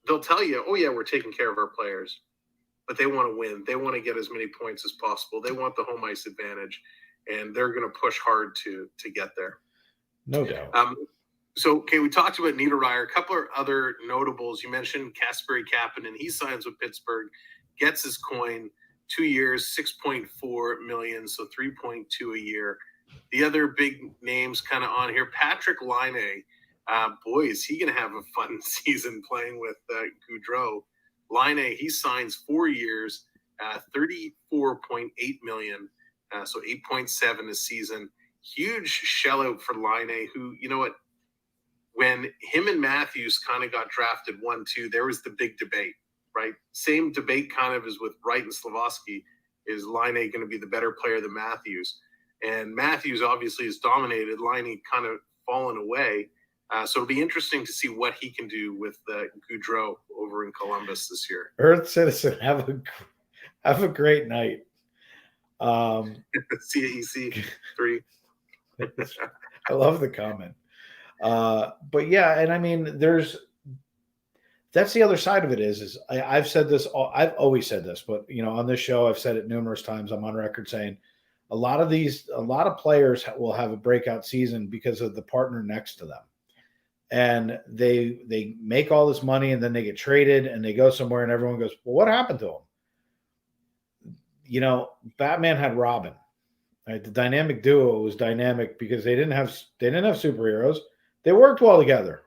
They'll tell you, oh yeah, we're taking care of our players, but they want to win. They want to get as many points as possible. They want the home ice advantage. And they're going to push hard to get there. No doubt. We talked about Niederreiter. A couple of other notables. You mentioned Kasperi Kapanen. He signs with Pittsburgh, gets his coin, 2 years, $6.4 million, so $3.2 a year. The other big names kind of on here, Patrick Laine. Boy, is he going to have a fun season playing with Gaudreau. Laine, he signs 4 years, $34.8 million. So 8.7 a season. Huge shell out for Laine, who, when him and Matthews kind of got drafted 1-2, there was the big debate, right? Same debate kind of as with Wright and Slavoski. Is Laine going to be the better player than Matthews? And Matthews obviously has dominated. Laine kind of fallen away. So it'll be interesting to see what he can do with Gaudreau over in Columbus this year. Earth Citizen, have a great night. CAEC 3. I love the comment. But yeah, and I mean, that's the other side of it is I've said this, I've always said this, but on this show, I've said it numerous times. I'm on record saying a lot of players will have a breakout season because of the partner next to them. And they make all this money and then they get traded and they go somewhere and everyone goes, well, what happened to them? Batman had Robin. Right? The dynamic duo was dynamic because they didn't have superheroes. They worked well together.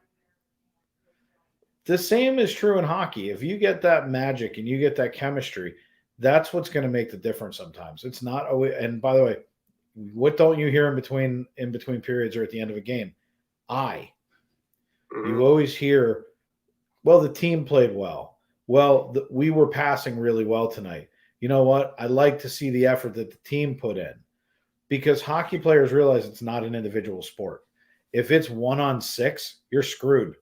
The same is true in hockey. If you get that magic and you get that chemistry, that's what's going to make the difference sometimes. It's not always, and by the way, what don't you hear in between periods or at the end of a game? You always hear, well, the team played well. Well, we were passing really well tonight. You know what? I like to see the effort that the team put in because hockey players realize it's not an individual sport. If it's 1-on-6, you're screwed.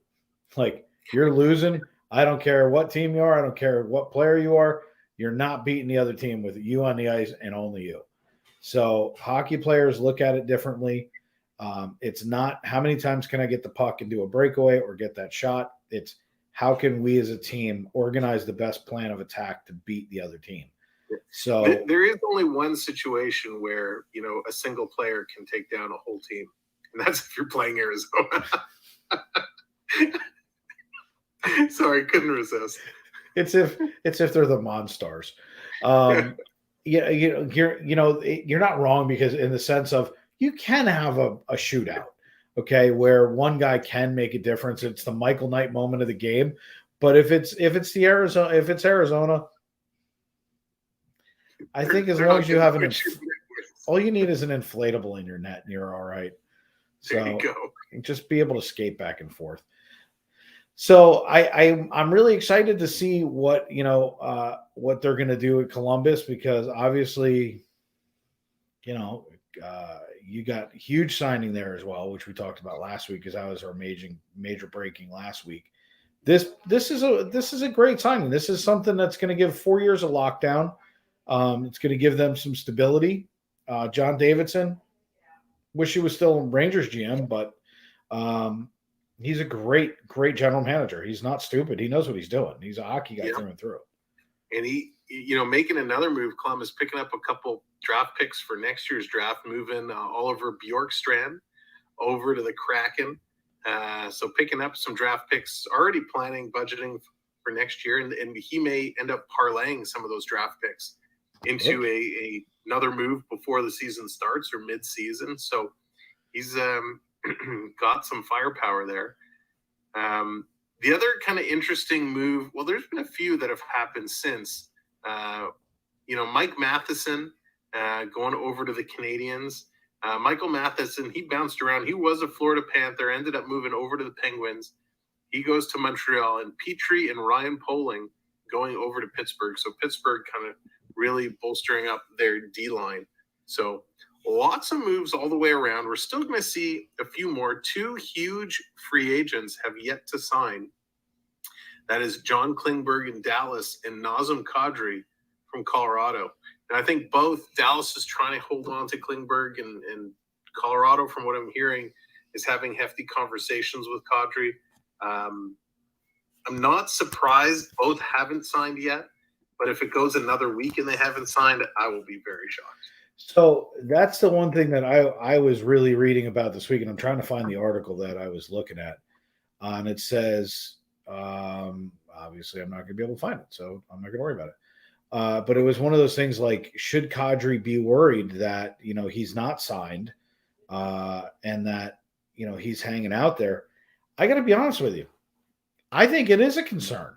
Like you're losing. I don't care what team you are. I don't care what player you are. You're not beating the other team with you on the ice and only you. So hockey players look at it differently. It's not how many times can I get the puck and do a breakaway or get that shot. It's how can we as a team organize the best plan of attack to beat the other team. So there is only one situation where, a single player can take down a whole team. And that's if you're playing Arizona. Sorry, couldn't resist. It's if they're the Monstars. Yeah, you're not wrong, because in the sense of you can have a shootout, okay, where one guy can make a difference. It's the Michael Knight moment of the game. But if it's Arizona, I think as long as you have all you need is an inflatable in your net, and you're all right. There you go. Just be able to skate back and forth. So I'm really excited to see what they're going to do at Columbus, because obviously, you got huge signing there as well, which we talked about last week, because that was our major breaking last week. This is a great signing. This is something that's going to give 4 years of lockdown. It's going to give them some stability. John Davidson, wish he was still Rangers GM, but he's a great general manager. He's not stupid. He knows what he's doing. He's a hockey guy through and through. And he, making another move, Columbus picking up a couple draft picks for next year's draft, moving Oliver Bjorkstrand over to the Kraken. So picking up some draft picks, already planning, budgeting for next year. And he may end up parlaying some of those draft picks into another move before the season starts or mid-season. So he's got some firepower there. The other kind of interesting move, well, there's been a few that have happened since. Mike Matheson going over to the Canadiens. Michael Matheson, he bounced around. He was a Florida Panther, ended up moving over to the Penguins. He goes to Montreal, and Petrie and Ryan Poling going over to Pittsburgh. So Pittsburgh kind of really bolstering up their D-line. So lots of moves all the way around. We're still going to see a few more. 2 huge free agents have yet to sign. That is John Klingberg in Dallas and Nazem Kadri from Colorado. And I think both Dallas is trying to hold on to Klingberg, and Colorado, from what I'm hearing, is having hefty conversations with Kadri. I'm not surprised both haven't signed yet, but if it goes another week and they haven't signed, I will be very shocked. So that's the one thing that I was really reading about this week, and I'm trying to find the article that I was looking at. And it says, obviously I'm not going to be able to find it, so I'm not going to worry about it. But it was one of those things like, should Kadri be worried that, he's not signed and that, he's hanging out there? I got to be honest with you. I think it is a concern.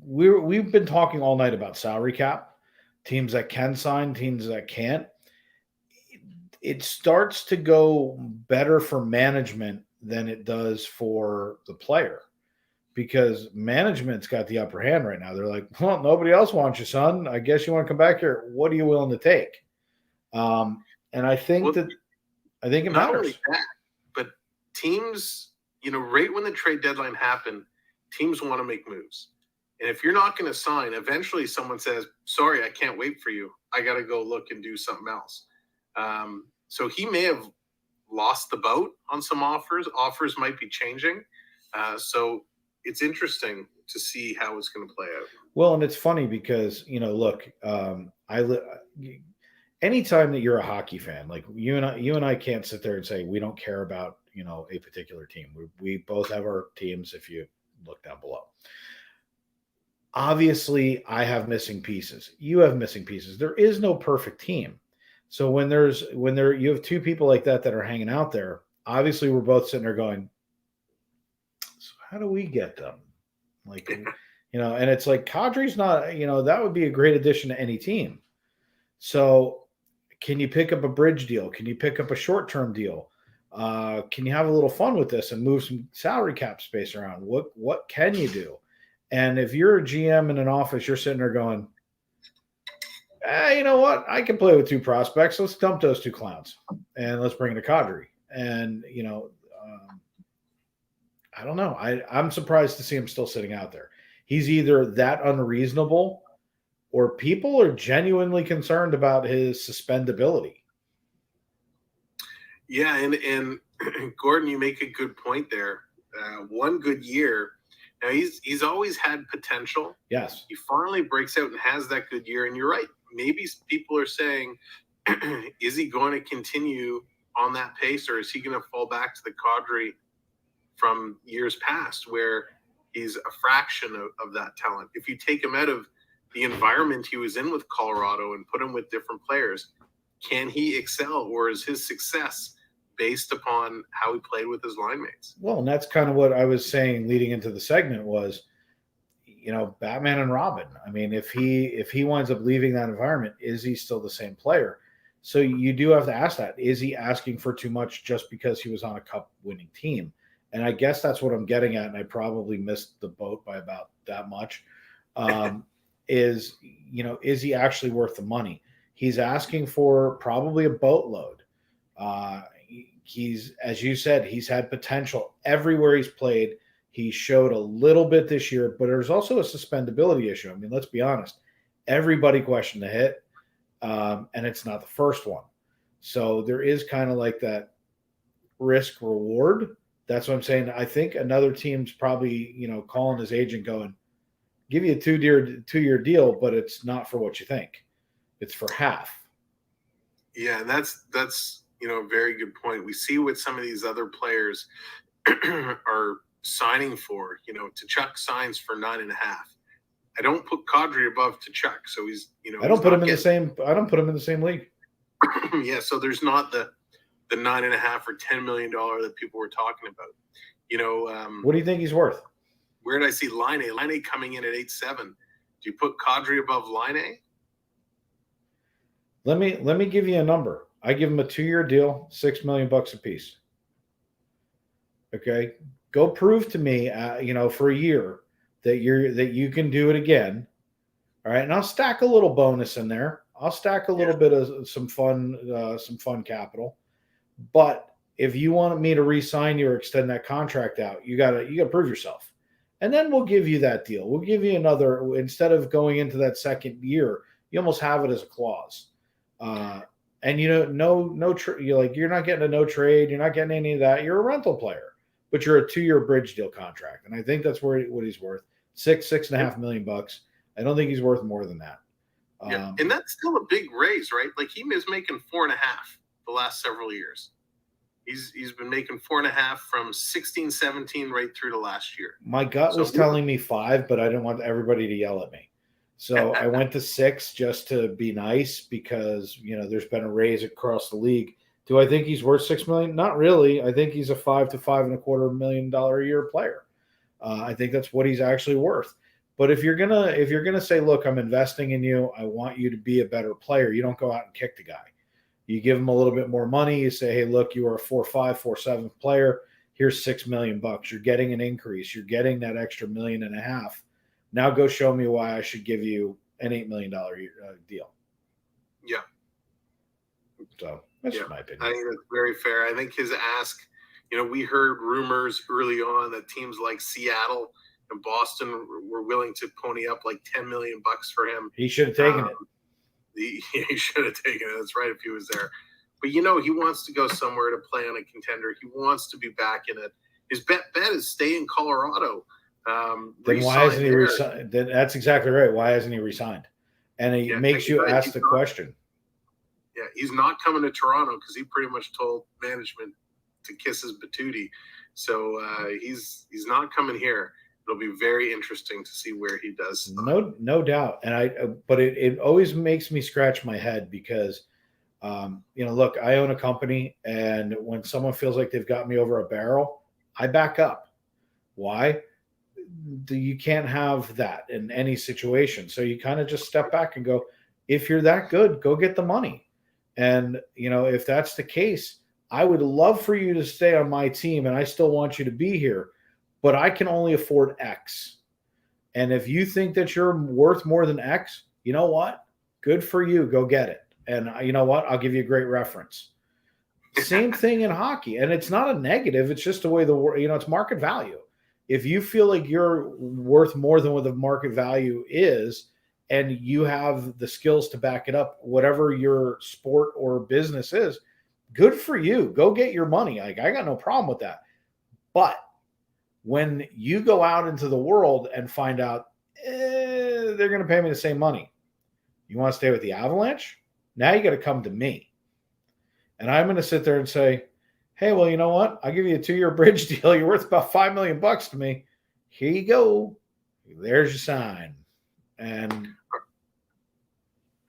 We've been talking all night about salary cap, teams that can sign, teams that can't. It starts to go better for management than it does for the player, because management's got the upper hand right now. They're like, well, nobody else wants you, son. I guess you want to come back here. What are you willing to take? And I think it matters. Not only that, but teams, right when the trade deadline happened, teams want to make moves. And if you're not going to sign, eventually someone says, sorry, I can't wait for you. I got to go look and do something else. So he may have lost the boat on some offers. Offers might be changing. So it's interesting to see how it's going to play out. Well, and it's funny because, look, anytime that you're a hockey fan, like you and I can't sit there and say we don't care about, a particular team. We both have our teams if you look down below. Obviously, I have missing pieces. You have missing pieces. There is no perfect team. So when you have 2 people like that are hanging out there, obviously we're both sitting there going, so how do we get them? Like, and it's like Kadri's not, that would be a great addition to any team. So can you pick up a bridge deal? Can you pick up a short-term deal? Can you have a little fun with this and move some salary cap space around? What can you do? And if you're a GM in an office, you're sitting there going, you know what? I can play with 2 prospects. Let's dump those 2 clowns and let's bring in a Kadri. And, I don't know. I'm surprised to see him still sitting out there. He's either that unreasonable or people are genuinely concerned about his suspendability. Yeah. And Gordon, you make a good point there. One good year. Now, he's always had potential. Yes. He finally breaks out and has that good year. And you're right. Maybe people are saying, is he going to continue on that pace, or is he going to fall back to the Kadri from years past where he's a fraction of that talent. If you take him out of the environment he was in with Colorado and put him with different players, can he excel, or is his success based upon how he played with his line mates? Well, and that's kind of what I was saying leading into the segment was, Batman and Robin. I mean, if he winds up leaving that environment, is he still the same player? So you do have to ask that. Is he asking for too much just because he was on a cup-winning team? And I guess that's what I'm getting at, and I probably missed the boat by about that much. Is he actually worth the money? He's asking for probably a boatload. He's, as you said, he's had potential everywhere he's played. He showed a little bit this year, but there's also a suspendability issue. I mean, let's be honest. Everybody questioned the hit, and it's not the first one. So there is kind of like that risk reward. That's what I'm saying. I think another team's probably, calling his agent going, give you a two-year deal, but it's not for what you think. It's for half. Yeah, and that's a very good point. We see what some of these other players are signing for. Tkachuk signs for 9.5. I don't put Kadri above Tkachuk, so he's I don't put him in the same league. Yeah, so there's not the 9.5 or $10 million that people were talking about. What do you think he's worth? Where did I see Line A coming in at 8.7? Do you put Kadri above Line A? Let me give you a number. I give him a 2-year deal, $6 million a piece. Okay, go prove to me, for a year that you can do it again. All right, and I'll stack a little bonus in there. I'll stack a little bit of some fun capital. But if you want me to re-sign you or extend that contract out, you gotta prove yourself. And then we'll give you that deal. We'll give you another, instead of going into that second year, you almost have it as a clause. And you're not getting a no trade. You're not getting any of that. You're a rental player, but you're a 2-year bridge deal contract. And I think that's what he's worth. $6.5 million. I don't think he's worth more than that. Yeah. And that's still a big raise, right? Like he was making 4.5 the last several years. He's been making 4.5 from 16-17 right through to last year. My gut was telling me 5, but I didn't want everybody to yell at me. So I went to 6 just to be nice because, there's been a raise across the league. Do I think he's worth $6 million? Not really. I think he's a $5 to $5.25 million a year player. I think that's what he's actually worth. But if you're gonna say, look, I'm investing in you, I want you to be a better player, you don't go out and kick the guy. You give him a little bit more money. You say, hey, look, you are a 4.5, 4.7 player. Here's $6 million. You're getting an increase. You're getting that extra $1.5 million. Now go show me why I should give you an $8 million deal. Yeah. So that's my opinion. I think that's very fair. I think his ask, we heard rumors early on that teams like Seattle and Boston were willing to pony up like $10 million for him. He should have taken it. He should have taken it. That's right, if he was there. But he wants to go somewhere to play on a contender. He wants to be back in it. His bet is stay in Colorado. Then why hasn't he resigned? That's exactly right. Why hasn't he resigned? And it makes you ask the question. Yeah, he's not coming to Toronto because he pretty much told management to kiss his patootie. So he's not coming here. It'll be very interesting to see where he does. No doubt. And but it always makes me scratch my head because, look, I own a company, and when someone feels like they've got me over a barrel, I back up. Why? You can't have that in any situation. So you kind of just step back and go, if you're that good, go get the money. And, if that's the case, I would love for you to stay on my team, and I still want you to be here. But I can only afford X. And if you think that you're worth more than X, you know what? Good for you. Go get it. And you know what? I'll give you a great reference. Same thing in hockey. And it's not a negative. It's just the way it's market value. If you feel like you're worth more than what the market value is, and you have the skills to back it up, whatever your sport or business is, good for you. Go get your money. Like, I got no problem with that. But when you go out into the world and find out they're going to pay me the same money, you want to stay with the Avalanche? Now you got to come to me. And I'm going to sit there and say, hey, well, you know what? I'll give you a 2-year bridge deal. You're worth about $5 million to me. Here you go. There's your sign. And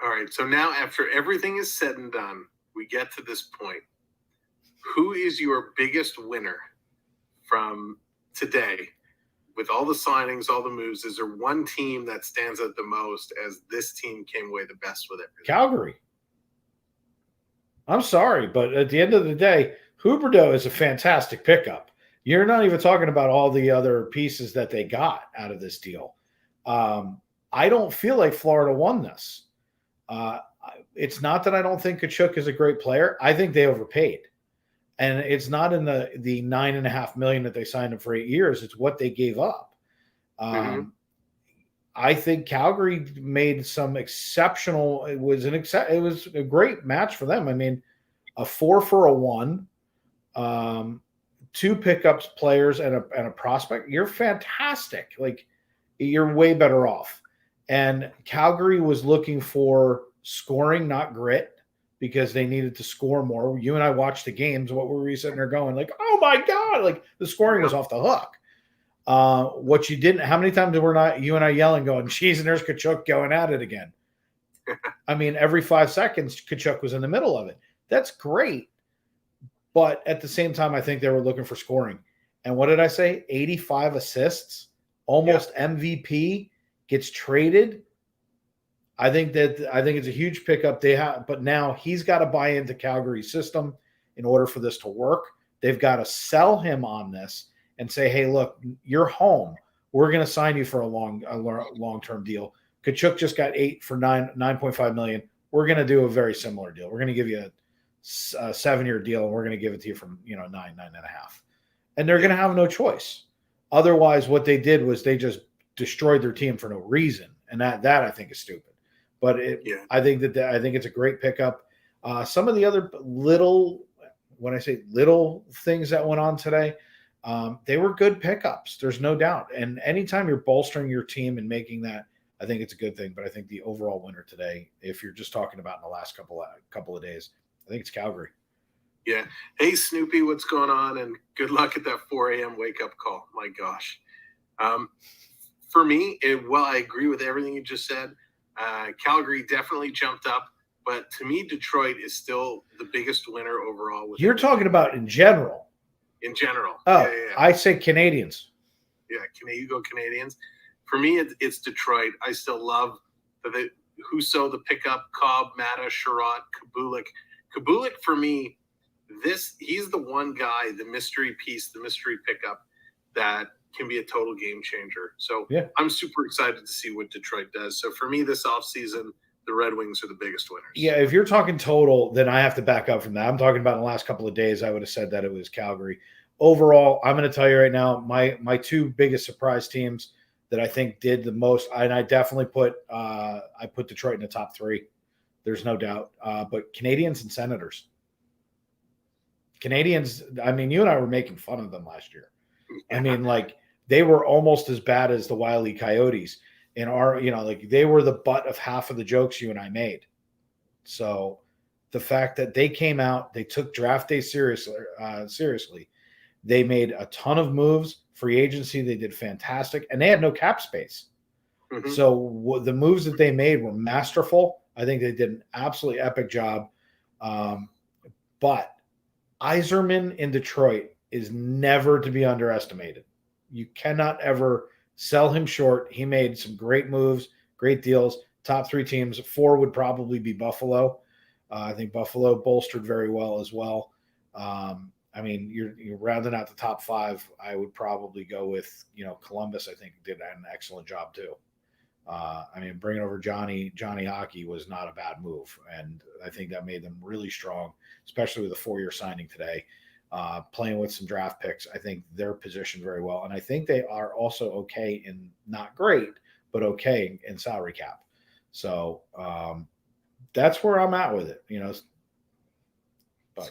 all right. So now, after everything is said and done, we get to this point. Who is your biggest winner from today? With all the signings, all the moves, is there one team that stands out the most as this team came away the best with it? Calgary. I'm sorry, but at the end of the day, Huberdeau is a fantastic pickup. You're not even talking about all the other pieces that they got out of this deal. I don't feel like Florida won this. It's not that I don't think Tkachuk is a great player. I think they overpaid. And it's not in the $9.5 million that they signed him for 8 years. It's what they gave up. I think Calgary made some exceptional. It was a great match for them. I mean, a 4 for a 1, 2 pickups players and a prospect. You're fantastic. Like, you're way better off. And Calgary was looking for scoring, not grit, because they needed to score more. You and I watched the games. What were we sitting there going like, oh my God, like the scoring was off the hook. What you didn't, how many times were not you and I yelling going, geez, and there's Tkachuk going at it again. I mean, every 5 seconds, Tkachuk was in the middle of it. That's great. But at the same time, I think they were looking for scoring. And what did I say? 85 assists, almost MVP, gets traded. I think it's a huge pickup they have, but now he's got to buy into Calgary's system in order for this to work. They've got to sell him on this and say, hey, look, you're home. We're going to sign you for a long-term deal. Tkachuk just got 8 for $9.5 million. We're going to do a very similar deal. We're going to give you a 7-year deal, and we're going to give it to you from 9.5. And they're going to have no choice. Otherwise, what they did was they just destroyed their team for no reason, and that I think is stupid. But I think it's a great pickup. Some of the other little things that went on today, they were good pickups. There's no doubt. And anytime you're bolstering your team and making that, I think it's a good thing. But I think the overall winner today, if you're just talking about in the last couple of days, I think it's Calgary. Yeah. Hey, Snoopy, what's going on? And good luck at that 4 a.m. wake-up call. My gosh. For me, I agree with everything you just said. Calgary definitely jumped up, but to me, Detroit is still the biggest winner overall. You're talking about in general. In general. Oh, yeah. I say Canadians. Yeah, you go Canadians. For me, it's Detroit. I still love Husso, the pickup, Cobb, Mata, Sherratt, Kabulik. Kabulik, for me, he's the one guy, the mystery piece, the mystery pickup that can be a total game changer. So I'm super excited to see what Detroit does. So for me, this offseason, the Red Wings are the biggest winners. Yeah, if you're talking total, then I have to back up from that. I'm talking about in the last couple of days, I would have said that it was Calgary. Overall, I'm going to tell you right now, my 2 biggest surprise teams that I think did the most, and I definitely put Detroit in the top 3. There's no doubt. But Canadians and Senators. Canadians, I mean, you and I were making fun of them last year. I mean, like, they were almost as bad as the Wile E. Coyotes. They were the butt of half of the jokes you and I made. So the fact that they came out, they took draft day seriously. They made a ton of moves. Free agency, they did fantastic. And they had no cap space. Mm-hmm. So the moves that they made were masterful. I think they did an absolutely epic job. But Yzerman in Detroit is never to be underestimated. You cannot ever sell him short. He made some great moves, great deals. Top 3 teams. 4 would probably be Buffalo. I think Buffalo bolstered very well as well. I mean, you're rounding out the top 5. I would probably go with, Columbus. I think did an excellent job too. I mean, bringing over Johnny Hockey was not a bad move, and I think that made them really strong, especially with a 4-year signing today. Playing with some draft picks, I think they're positioned very well. And I think they are also okay in not great, but okay in salary cap. So that's where I'm at with it, But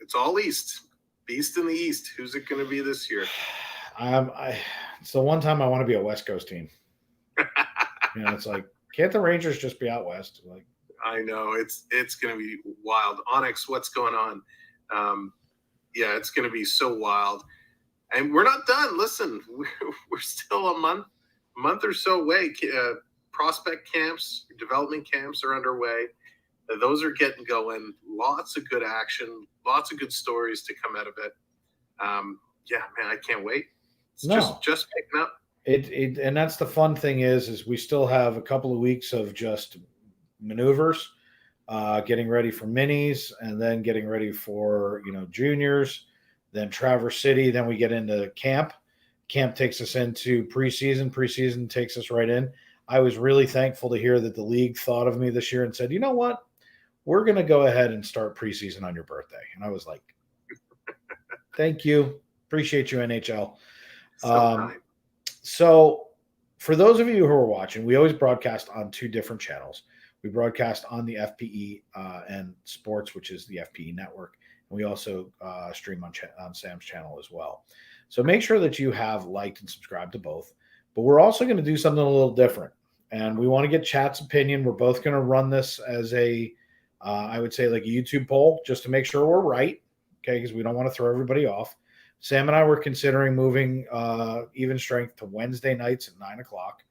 it's all East. East and the East. Who's it going to be this year? It's the one time I want to be a West Coast team. It's like, can't the Rangers just be out West? Like, I know it's going to be wild. Onyx, what's going on? Yeah, it's going to be so wild. And we're not done. Listen, we're still a month or so away. Prospect camps, development camps are underway. Those are getting going. Lots of good action, lots of good stories to come out of it. Yeah, man, I can't wait. It's just picking up. And that's the fun thing is we still have a couple of weeks of just maneuvers, getting ready for minis, and then getting ready for juniors, then Traverse City, then we get into camp. Camp takes us into preseason. Preseason takes us right in. I was really thankful to hear that the league thought of me this year and said, you know what? We're going to go ahead and start preseason on your birthday. And I was like, thank you. Appreciate you, NHL. So for those of you who are watching, we always broadcast on two different channels. We broadcast on the FPE and Sports, which is the FPE network. And we also stream on Sam's channel as well. So make sure that you have liked and subscribed to both. But we're also going to do something a little different. And we want to get chat's opinion. We're both going to run this as I would say like a YouTube poll, just to make sure we're right. Okay, because we don't want to throw everybody off. Sam and I were considering moving Evenstrength to Wednesday nights at 9 o'clock.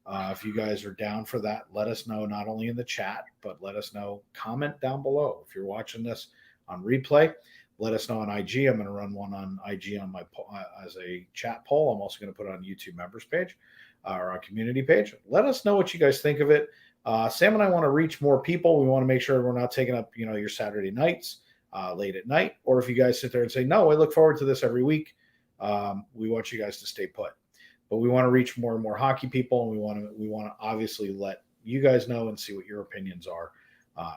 If you guys are down for that, let us know, not only in the chat, but let us know. Comment down below. If you're watching this on replay, let us know on IG. I'm going to run one on IG on my as a chat poll. I'm also going to put it on YouTube members page or our community page. Let us know what you guys think of it. Sam and I want to reach more people. We want to make sure we're not taking up your Saturday nights. Late at night, or if you guys sit there and say, no, I look forward to this every week, we want you guys to stay put. But we want to reach more and more hockey people, and we want to obviously let you guys know and see what your opinions are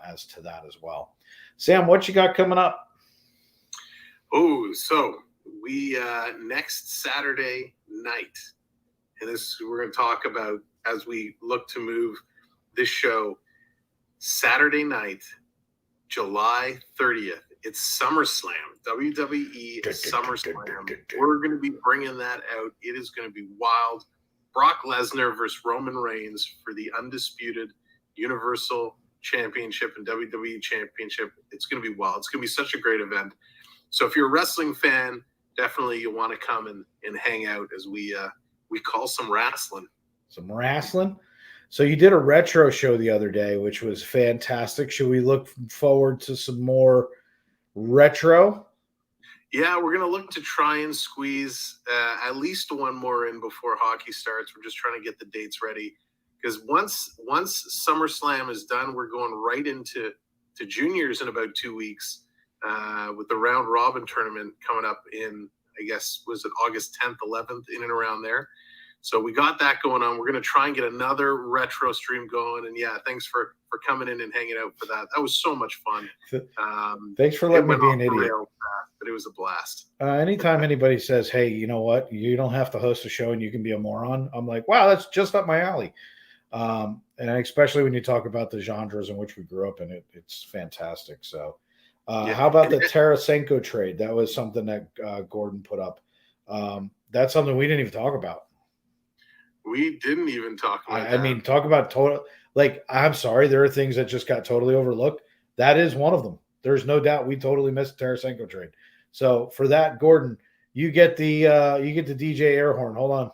as to that as well. Sam, what you got coming up? Oh, so we next Saturday night, and this we're going to talk about as we look to move this show Saturday night, July 30th. It's SummerSlam, WWE SummerSlam. We're going to be bringing that out. It is going to be wild. Brock Lesnar versus Roman Reigns for the undisputed Universal Championship and WWE Championship. It's going to be wild. It's going to be such a great event. So if you're a wrestling fan, definitely you'll want to come and hang out as we call some wrestling. Some wrestling? So you did a retro show the other day, which was fantastic. Should we look forward to some more retro? Yeah, we're going to look to try and squeeze at least one more in before hockey starts. We're just trying to get the dates ready because once SummerSlam is done, we're going right into juniors in about 2 weeks with the round robin tournament coming up in, I guess, was it August 10th, 11th, in and around there. So we got that going on. We're going to try and get another retro stream going. And yeah, thanks for coming in and hanging out for that. That was so much fun. Thanks for letting me be an idiot. But it was a blast. Anytime anybody says, hey, you know what? You don't have to host a show and you can be a moron. I'm like, wow, that's just up my alley. And especially when you talk about the genres in which we grew up in, it's fantastic. So how about the Tarasenko trade? That was something that Gordon put up. That's something we didn't even talk about. We didn't even talk about that. I mean, talk about total. Like, I'm sorry, there are things that just got totally overlooked. That is one of them. There's no doubt we totally missed the Tarasenko trade. So for that, Gordon, you get the DJ air horn. Hold on.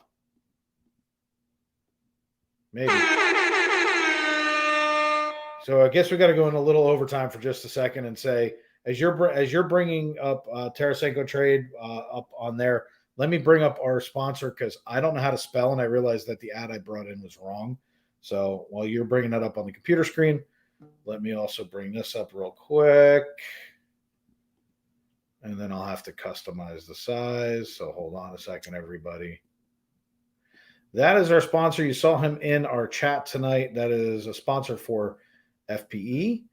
Maybe. So I guess we got to go in a little overtime for just a second and say, as you're bringing up Tarasenko trade up on there. Let me bring up our sponsor because I don't know how to spell, and I realized that the ad I brought in was wrong. So while you're bringing that up on the computer screen, let me also bring this up real quick. And then I'll have to customize the size. So hold on a second, everybody. That is our sponsor. You saw him in our chat tonight. That is a sponsor for FPE.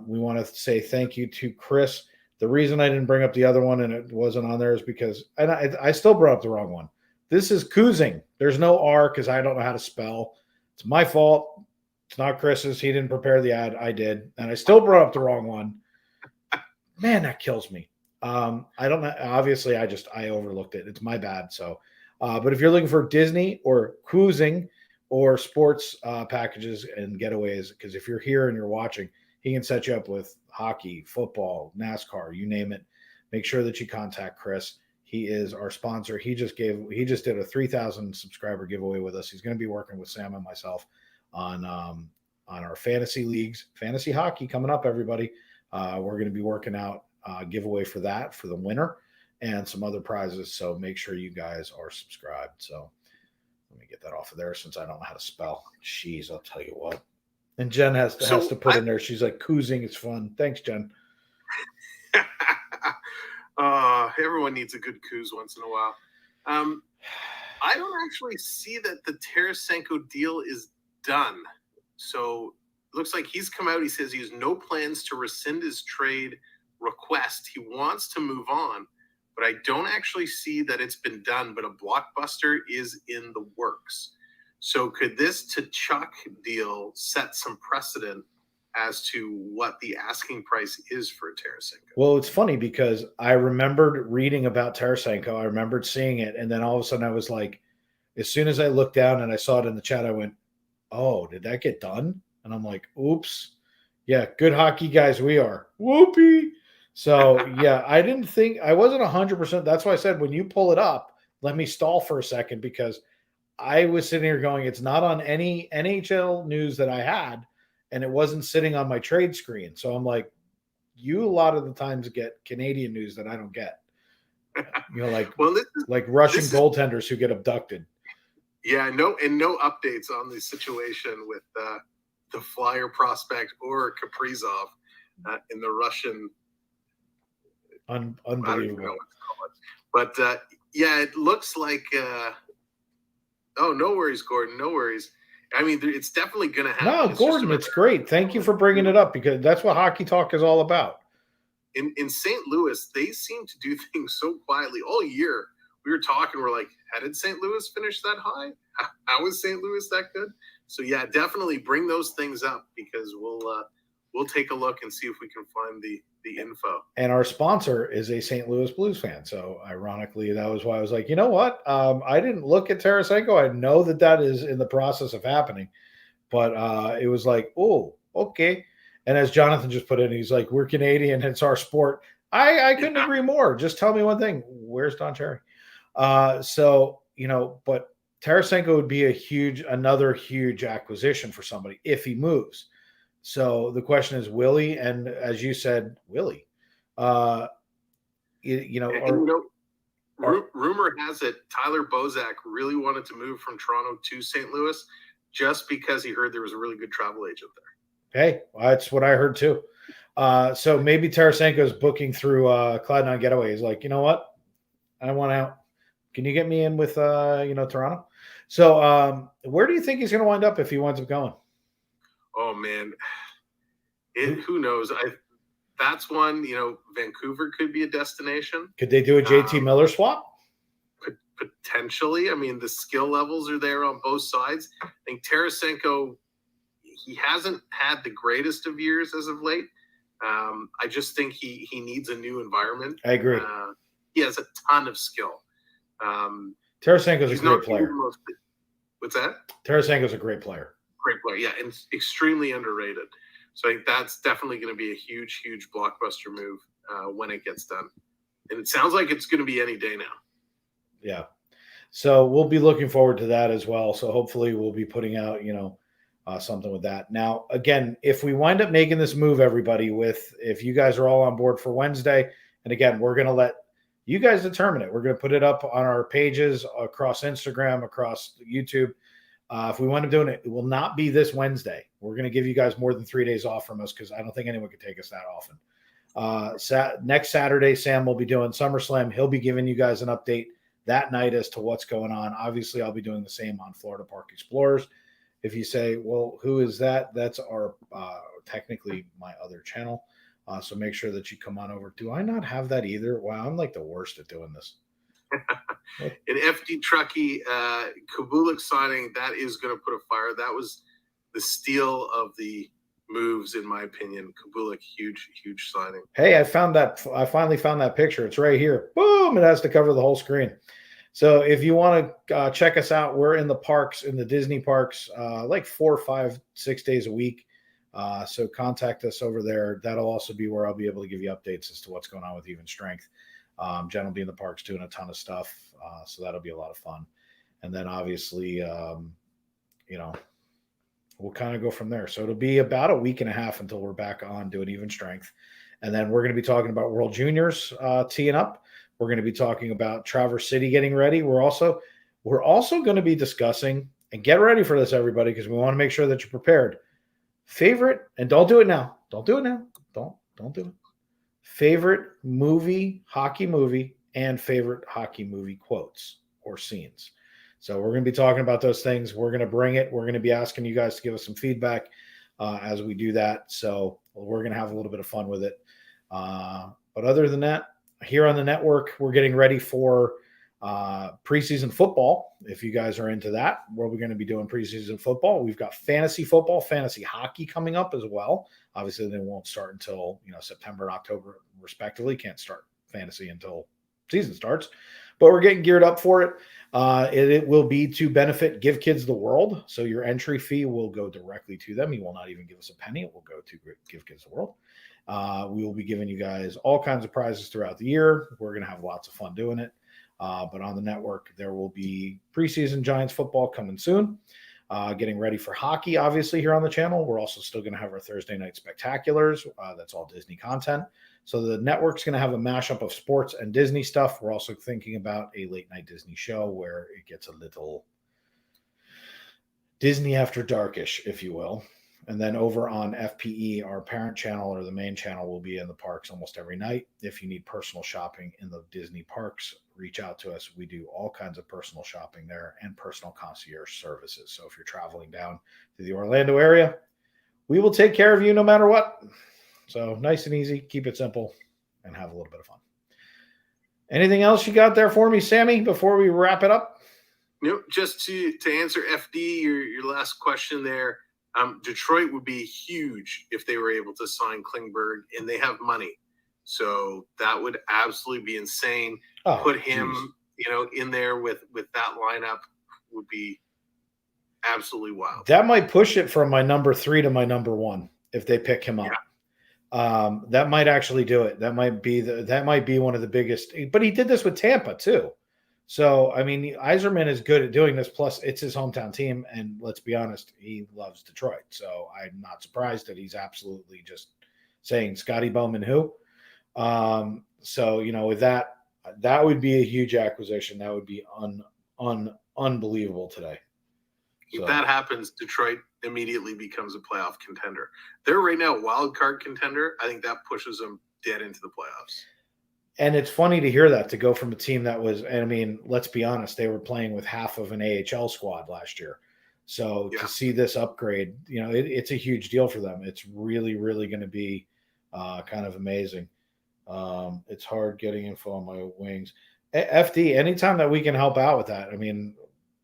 We want to say thank you to Chris. The reason I didn't bring up the other one and it wasn't on there is because I still brought up the wrong one. This is Kuzing. There's no R because I don't know how to spell. It's my fault. It's not Chris's. He didn't prepare the ad. I did. And I still brought up the wrong one. Man, that kills me. I don't know. Obviously, I overlooked it. It's my bad. So, but if you're looking for Disney or Kuzing or sports packages and getaways, because if you're here and you're watching, he can set you up with hockey, football, NASCAR, you name it. make sure that you contact Chris. He is our sponsor. He just did a 3,000 subscriber giveaway with us. He's going to be working with Sam and myself on our fantasy leagues, fantasy hockey coming up, everybody. We're going to be working out a giveaway for that, for the winner, and some other prizes. So make sure you guys are subscribed. So let me get that off of there since I don't know how to spell. Jeez, I'll tell you what. And Jen has to put in there. She's like, "Coozing is fun." Thanks, Jen. Everyone needs a good coos once in a while. I don't actually see that the Tarasenko deal is done. So it looks like he's come out. He says he has no plans to rescind his trade request. He wants to move on, but I don't actually see that it's been done. But a blockbuster is in the works. So could this Tkachuk deal set some precedent as to what the asking price is for Tarasenko? Well, it's funny because I remembered reading about Tarasenko. I remembered seeing it. And then all of a sudden I was like, as soon as I looked down and I saw it in the chat, I went, "Oh, did that get done?" And I'm like, "Oops. Yeah, good hockey guys we are. Whoopee." So, yeah, I wasn't 100%. That's why I said when you pull it up, let me stall for a second because I was sitting here going, it's not on any NHL news that I had. And it wasn't sitting on my trade screen. So I'm like, you a lot of the times get Canadian news that I don't get. Like Russian goaltenders who get abducted. Yeah, no updates on the situation with the Flyer prospect or Kaprizov in the Russian. Unbelievable. I don't even know what to call it. But yeah, it looks like. Oh, no worries, Gordon. No worries. I mean, it's definitely going to happen. No, Gordon, it's great. Thank you for bringing it up because that's what hockey talk is all about. In St. Louis, they seem to do things so quietly all year. We were talking, we're like, how did St. Louis finish that high? How is St. Louis that good? So yeah, definitely bring those things up because we'll take a look and see if we can find the info. And our sponsor is a St. Louis Blues fan. So ironically, that was why I was like, you know what? I didn't look at Tarasenko. I know that is in the process of happening, but it was like, oh, okay. And as Jonathan just put in, he's like, we're Canadian. It's our sport. I couldn't agree more. Just tell me one thing. Where's Don Cherry? But Tarasenko would be another huge acquisition for somebody if he moves. So the question is, will he? And as you said, will he? Rumor has it Tyler Bozak really wanted to move from Toronto to St. Louis just because he heard there was a really good travel agent there. Hey, that's what I heard too. So maybe Tarasenko is booking through Cloud9 Getaway. He's like, you know what? I want out. Can you get me in with Toronto? So where do you think he's going to wind up if he winds up going? Oh man, who knows? That's one. Vancouver could be a destination. Could they do a JT Miller swap? Potentially. I mean, the skill levels are there on both sides. I think Tarasenko, he hasn't had the greatest of years as of late. I just think he needs a new environment. I agree. He has a ton of skill. Tarasenko's a great player. What's that? Tarasenko's a great player. Great player, yeah, and extremely underrated. So I think that's definitely going to be a huge, huge blockbuster move when it gets done. And it sounds like it's going to be any day now. Yeah. So we'll be looking forward to that as well. So hopefully we'll be putting out, something with that. Now, again, if we wind up making this move, everybody, if you guys are all on board for Wednesday, and again, we're going to let you guys determine it. We're going to put it up on our pages across Instagram, across YouTube. If we wind up doing it, it will not be this Wednesday. We're going to give you guys more than 3 days off from us because I don't think anyone can take us that often. Next Saturday, Sam will be doing SummerSlam. He'll be giving you guys an update that night as to what's going on. Obviously, I'll be doing the same on Florida Park Explorers. If you say, well, who is that? That's our technically my other channel. So make sure that you come on over. Do I not have that either? Wow, I'm like the worst at doing this. An FD Truckee Kubulik signing, that is going to put a fire. That was the steal of the moves, in my opinion. Kubulik, huge signing. Hey, I finally found that picture. It's right here. Boom! It has to cover the whole screen. So if you want to check us out, we're in the parks, in the Disney parks, like 4, 5, 6 days a week. So contact us over there. That'll also be where I'll be able to give you updates as to what's going on with Evenstrength. Jen will be in the parks doing a ton of stuff. So that'll be a lot of fun. And then obviously, we'll kind of go from there. So it'll be about a week and a half until we're back on doing Evenstrength. And then we're going to be talking about World Juniors teeing up. We're going to be talking about Traverse City getting ready. We're also going to be discussing, and get ready for this, everybody, because we want to make sure that you're prepared. Favorite, and don't do it now. Don't do it now. Don't do it. Favorite hockey movie, and favorite hockey movie quotes or scenes. So we're going to be talking about those things. We're going to bring it. We're going to be asking you guys to give us some feedback as we do that. So we're going to have a little bit of fun with it. But other than that, here on the network, we're getting ready for preseason football. If you guys are into that, where we're going to be doing preseason football. We've got fantasy football, fantasy hockey coming up as well. Obviously, they won't start until September and October, respectively. Can't start fantasy until season starts. But we're getting geared up for it. It will be to benefit Give Kids the World. So your entry fee will go directly to them. You will not even give us a penny. It will go to Give Kids the World. We will be giving you guys all kinds of prizes throughout the year. We're going to have lots of fun doing it. But on the network, there will be preseason Giants football coming soon. Getting ready for hockey, obviously, here on the channel. We're also still going to have our Thursday night spectaculars. That's all Disney content. So the network's going to have a mashup of sports and Disney stuff. We're also thinking about a late night Disney show where it gets a little Disney after darkish, if you will. And then over on FPE, our parent channel or the main channel will be in the parks almost every night. If you need personal shopping in the Disney parks, reach out to us. We do all kinds of personal shopping there and personal concierge services. So if you're traveling down to the Orlando area, we will take care of you no matter what. So nice and easy, keep it simple, and have a little bit of fun. Anything else you got there for me, Sammy, before we wrap it up? Nope, just to answer FD, your last question there. Detroit would be huge if they were able to sign Klingberg, and they have money. So that would absolutely be insane. Put him, in there with that lineup would be absolutely wild. That might push it from my number 3 to my number 1 if they pick him up. Yeah. That might actually do it. That might be one of the biggest. But he did this with Tampa too. So, I mean, Yzerman is good at doing this. Plus, it's his hometown team. And let's be honest, he loves Detroit. So I'm not surprised that he's absolutely just saying Scotty Bowman who. So, with that would be a huge acquisition. That would be unbelievable today. If that happens, Detroit immediately becomes a playoff contender. They're right now a wild card contender. I think that pushes them dead into the playoffs. And it's funny to hear that, to go from a team that was, I mean, let's be honest, they were playing with half of an AHL squad last year. So to see this upgrade, it's a huge deal for them. It's really, really going to be kind of amazing. It's hard getting info on my wings. FD, anytime that we can help out with that, I mean,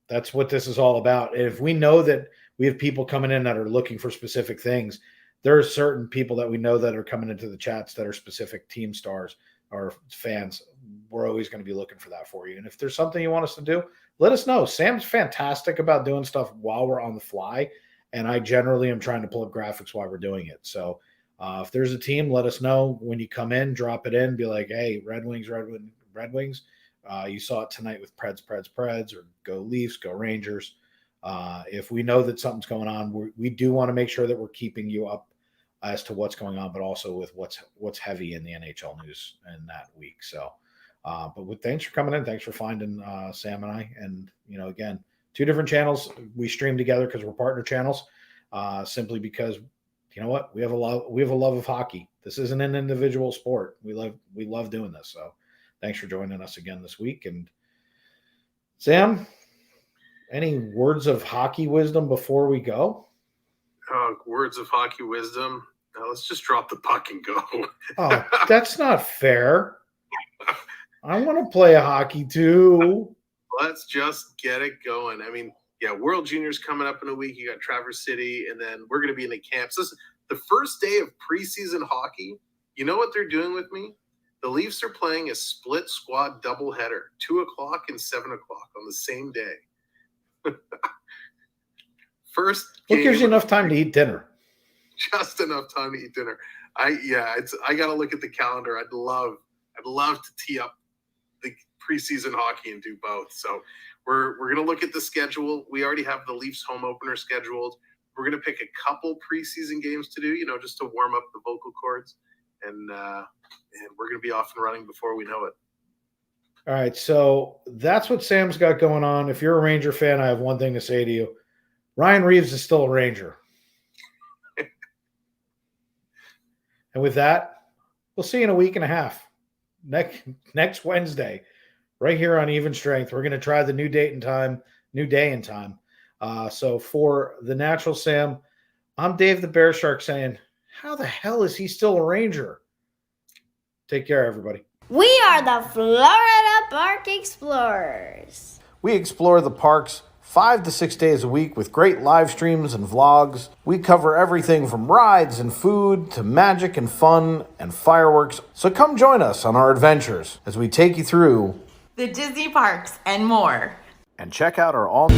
that's what this is all about. And if we know that we have people coming in that are looking for specific things, there are certain people that we know that are coming into the chats that are specific team stars or fans. We're always going to be looking for that for you. And if there's something you want us to do, let us know. Sam's fantastic about doing stuff while we're on the fly. And I generally am trying to pull up graphics while we're doing it. So if there's a team, let us know when you come in, drop it in, be like, hey, Red Wings. You saw it tonight with Preds, or go Leafs, go Rangers. If we know that something's going on, we do want to make sure that we're keeping you up as to what's going on, but also with what's heavy in the NHL news in that week. So, thanks for coming in. Thanks for finding Sam and I. And, again, 2 different channels. We stream together because we're partner channels, simply because, you know what? We have a love of hockey. This isn't an individual sport. We love doing this. So thanks for joining us again this week. And Sam, any words of hockey wisdom before we go? Words of hockey wisdom. Now let's just drop the puck and go. Oh, that's not fair. I want to play hockey too. Let's just get it going. I mean, World Juniors coming up in a week. You got Traverse City, and then we're going to be in the camps. This is the first day of preseason hockey. You know what they're doing with me? The Leafs are playing a split squad doubleheader, 2:00 and 7:00 on the same day. First game. What gives you enough time to eat dinner? Just enough time to eat dinner. I got to look at the calendar. I'd love to tee up preseason hockey and do both. So we're going to look at the schedule. We already have the Leafs home opener scheduled. We're going to pick a couple preseason games to do, just to warm up the vocal cords. And we're going to be off and running before we know it. All right, so that's what Sam's got going on. If you're a Ranger fan, I have one thing to say to you. Ryan Reeves is still a Ranger. And with that, we'll see you in a week and a half. Next Wednesday, right here on Even Strength. We're going to try the new day and time. So for the Natural Sam, I'm Dave the Bear Shark saying, how the hell is he still a Ranger? Take care, everybody. We are the Florida Park Explorers. We explore the parks 5 to 6 days a week with great live streams and vlogs. We cover everything from rides and food to magic and fun and fireworks. So come join us on our adventures as we take you through the Disney parks and more. And check out our all-new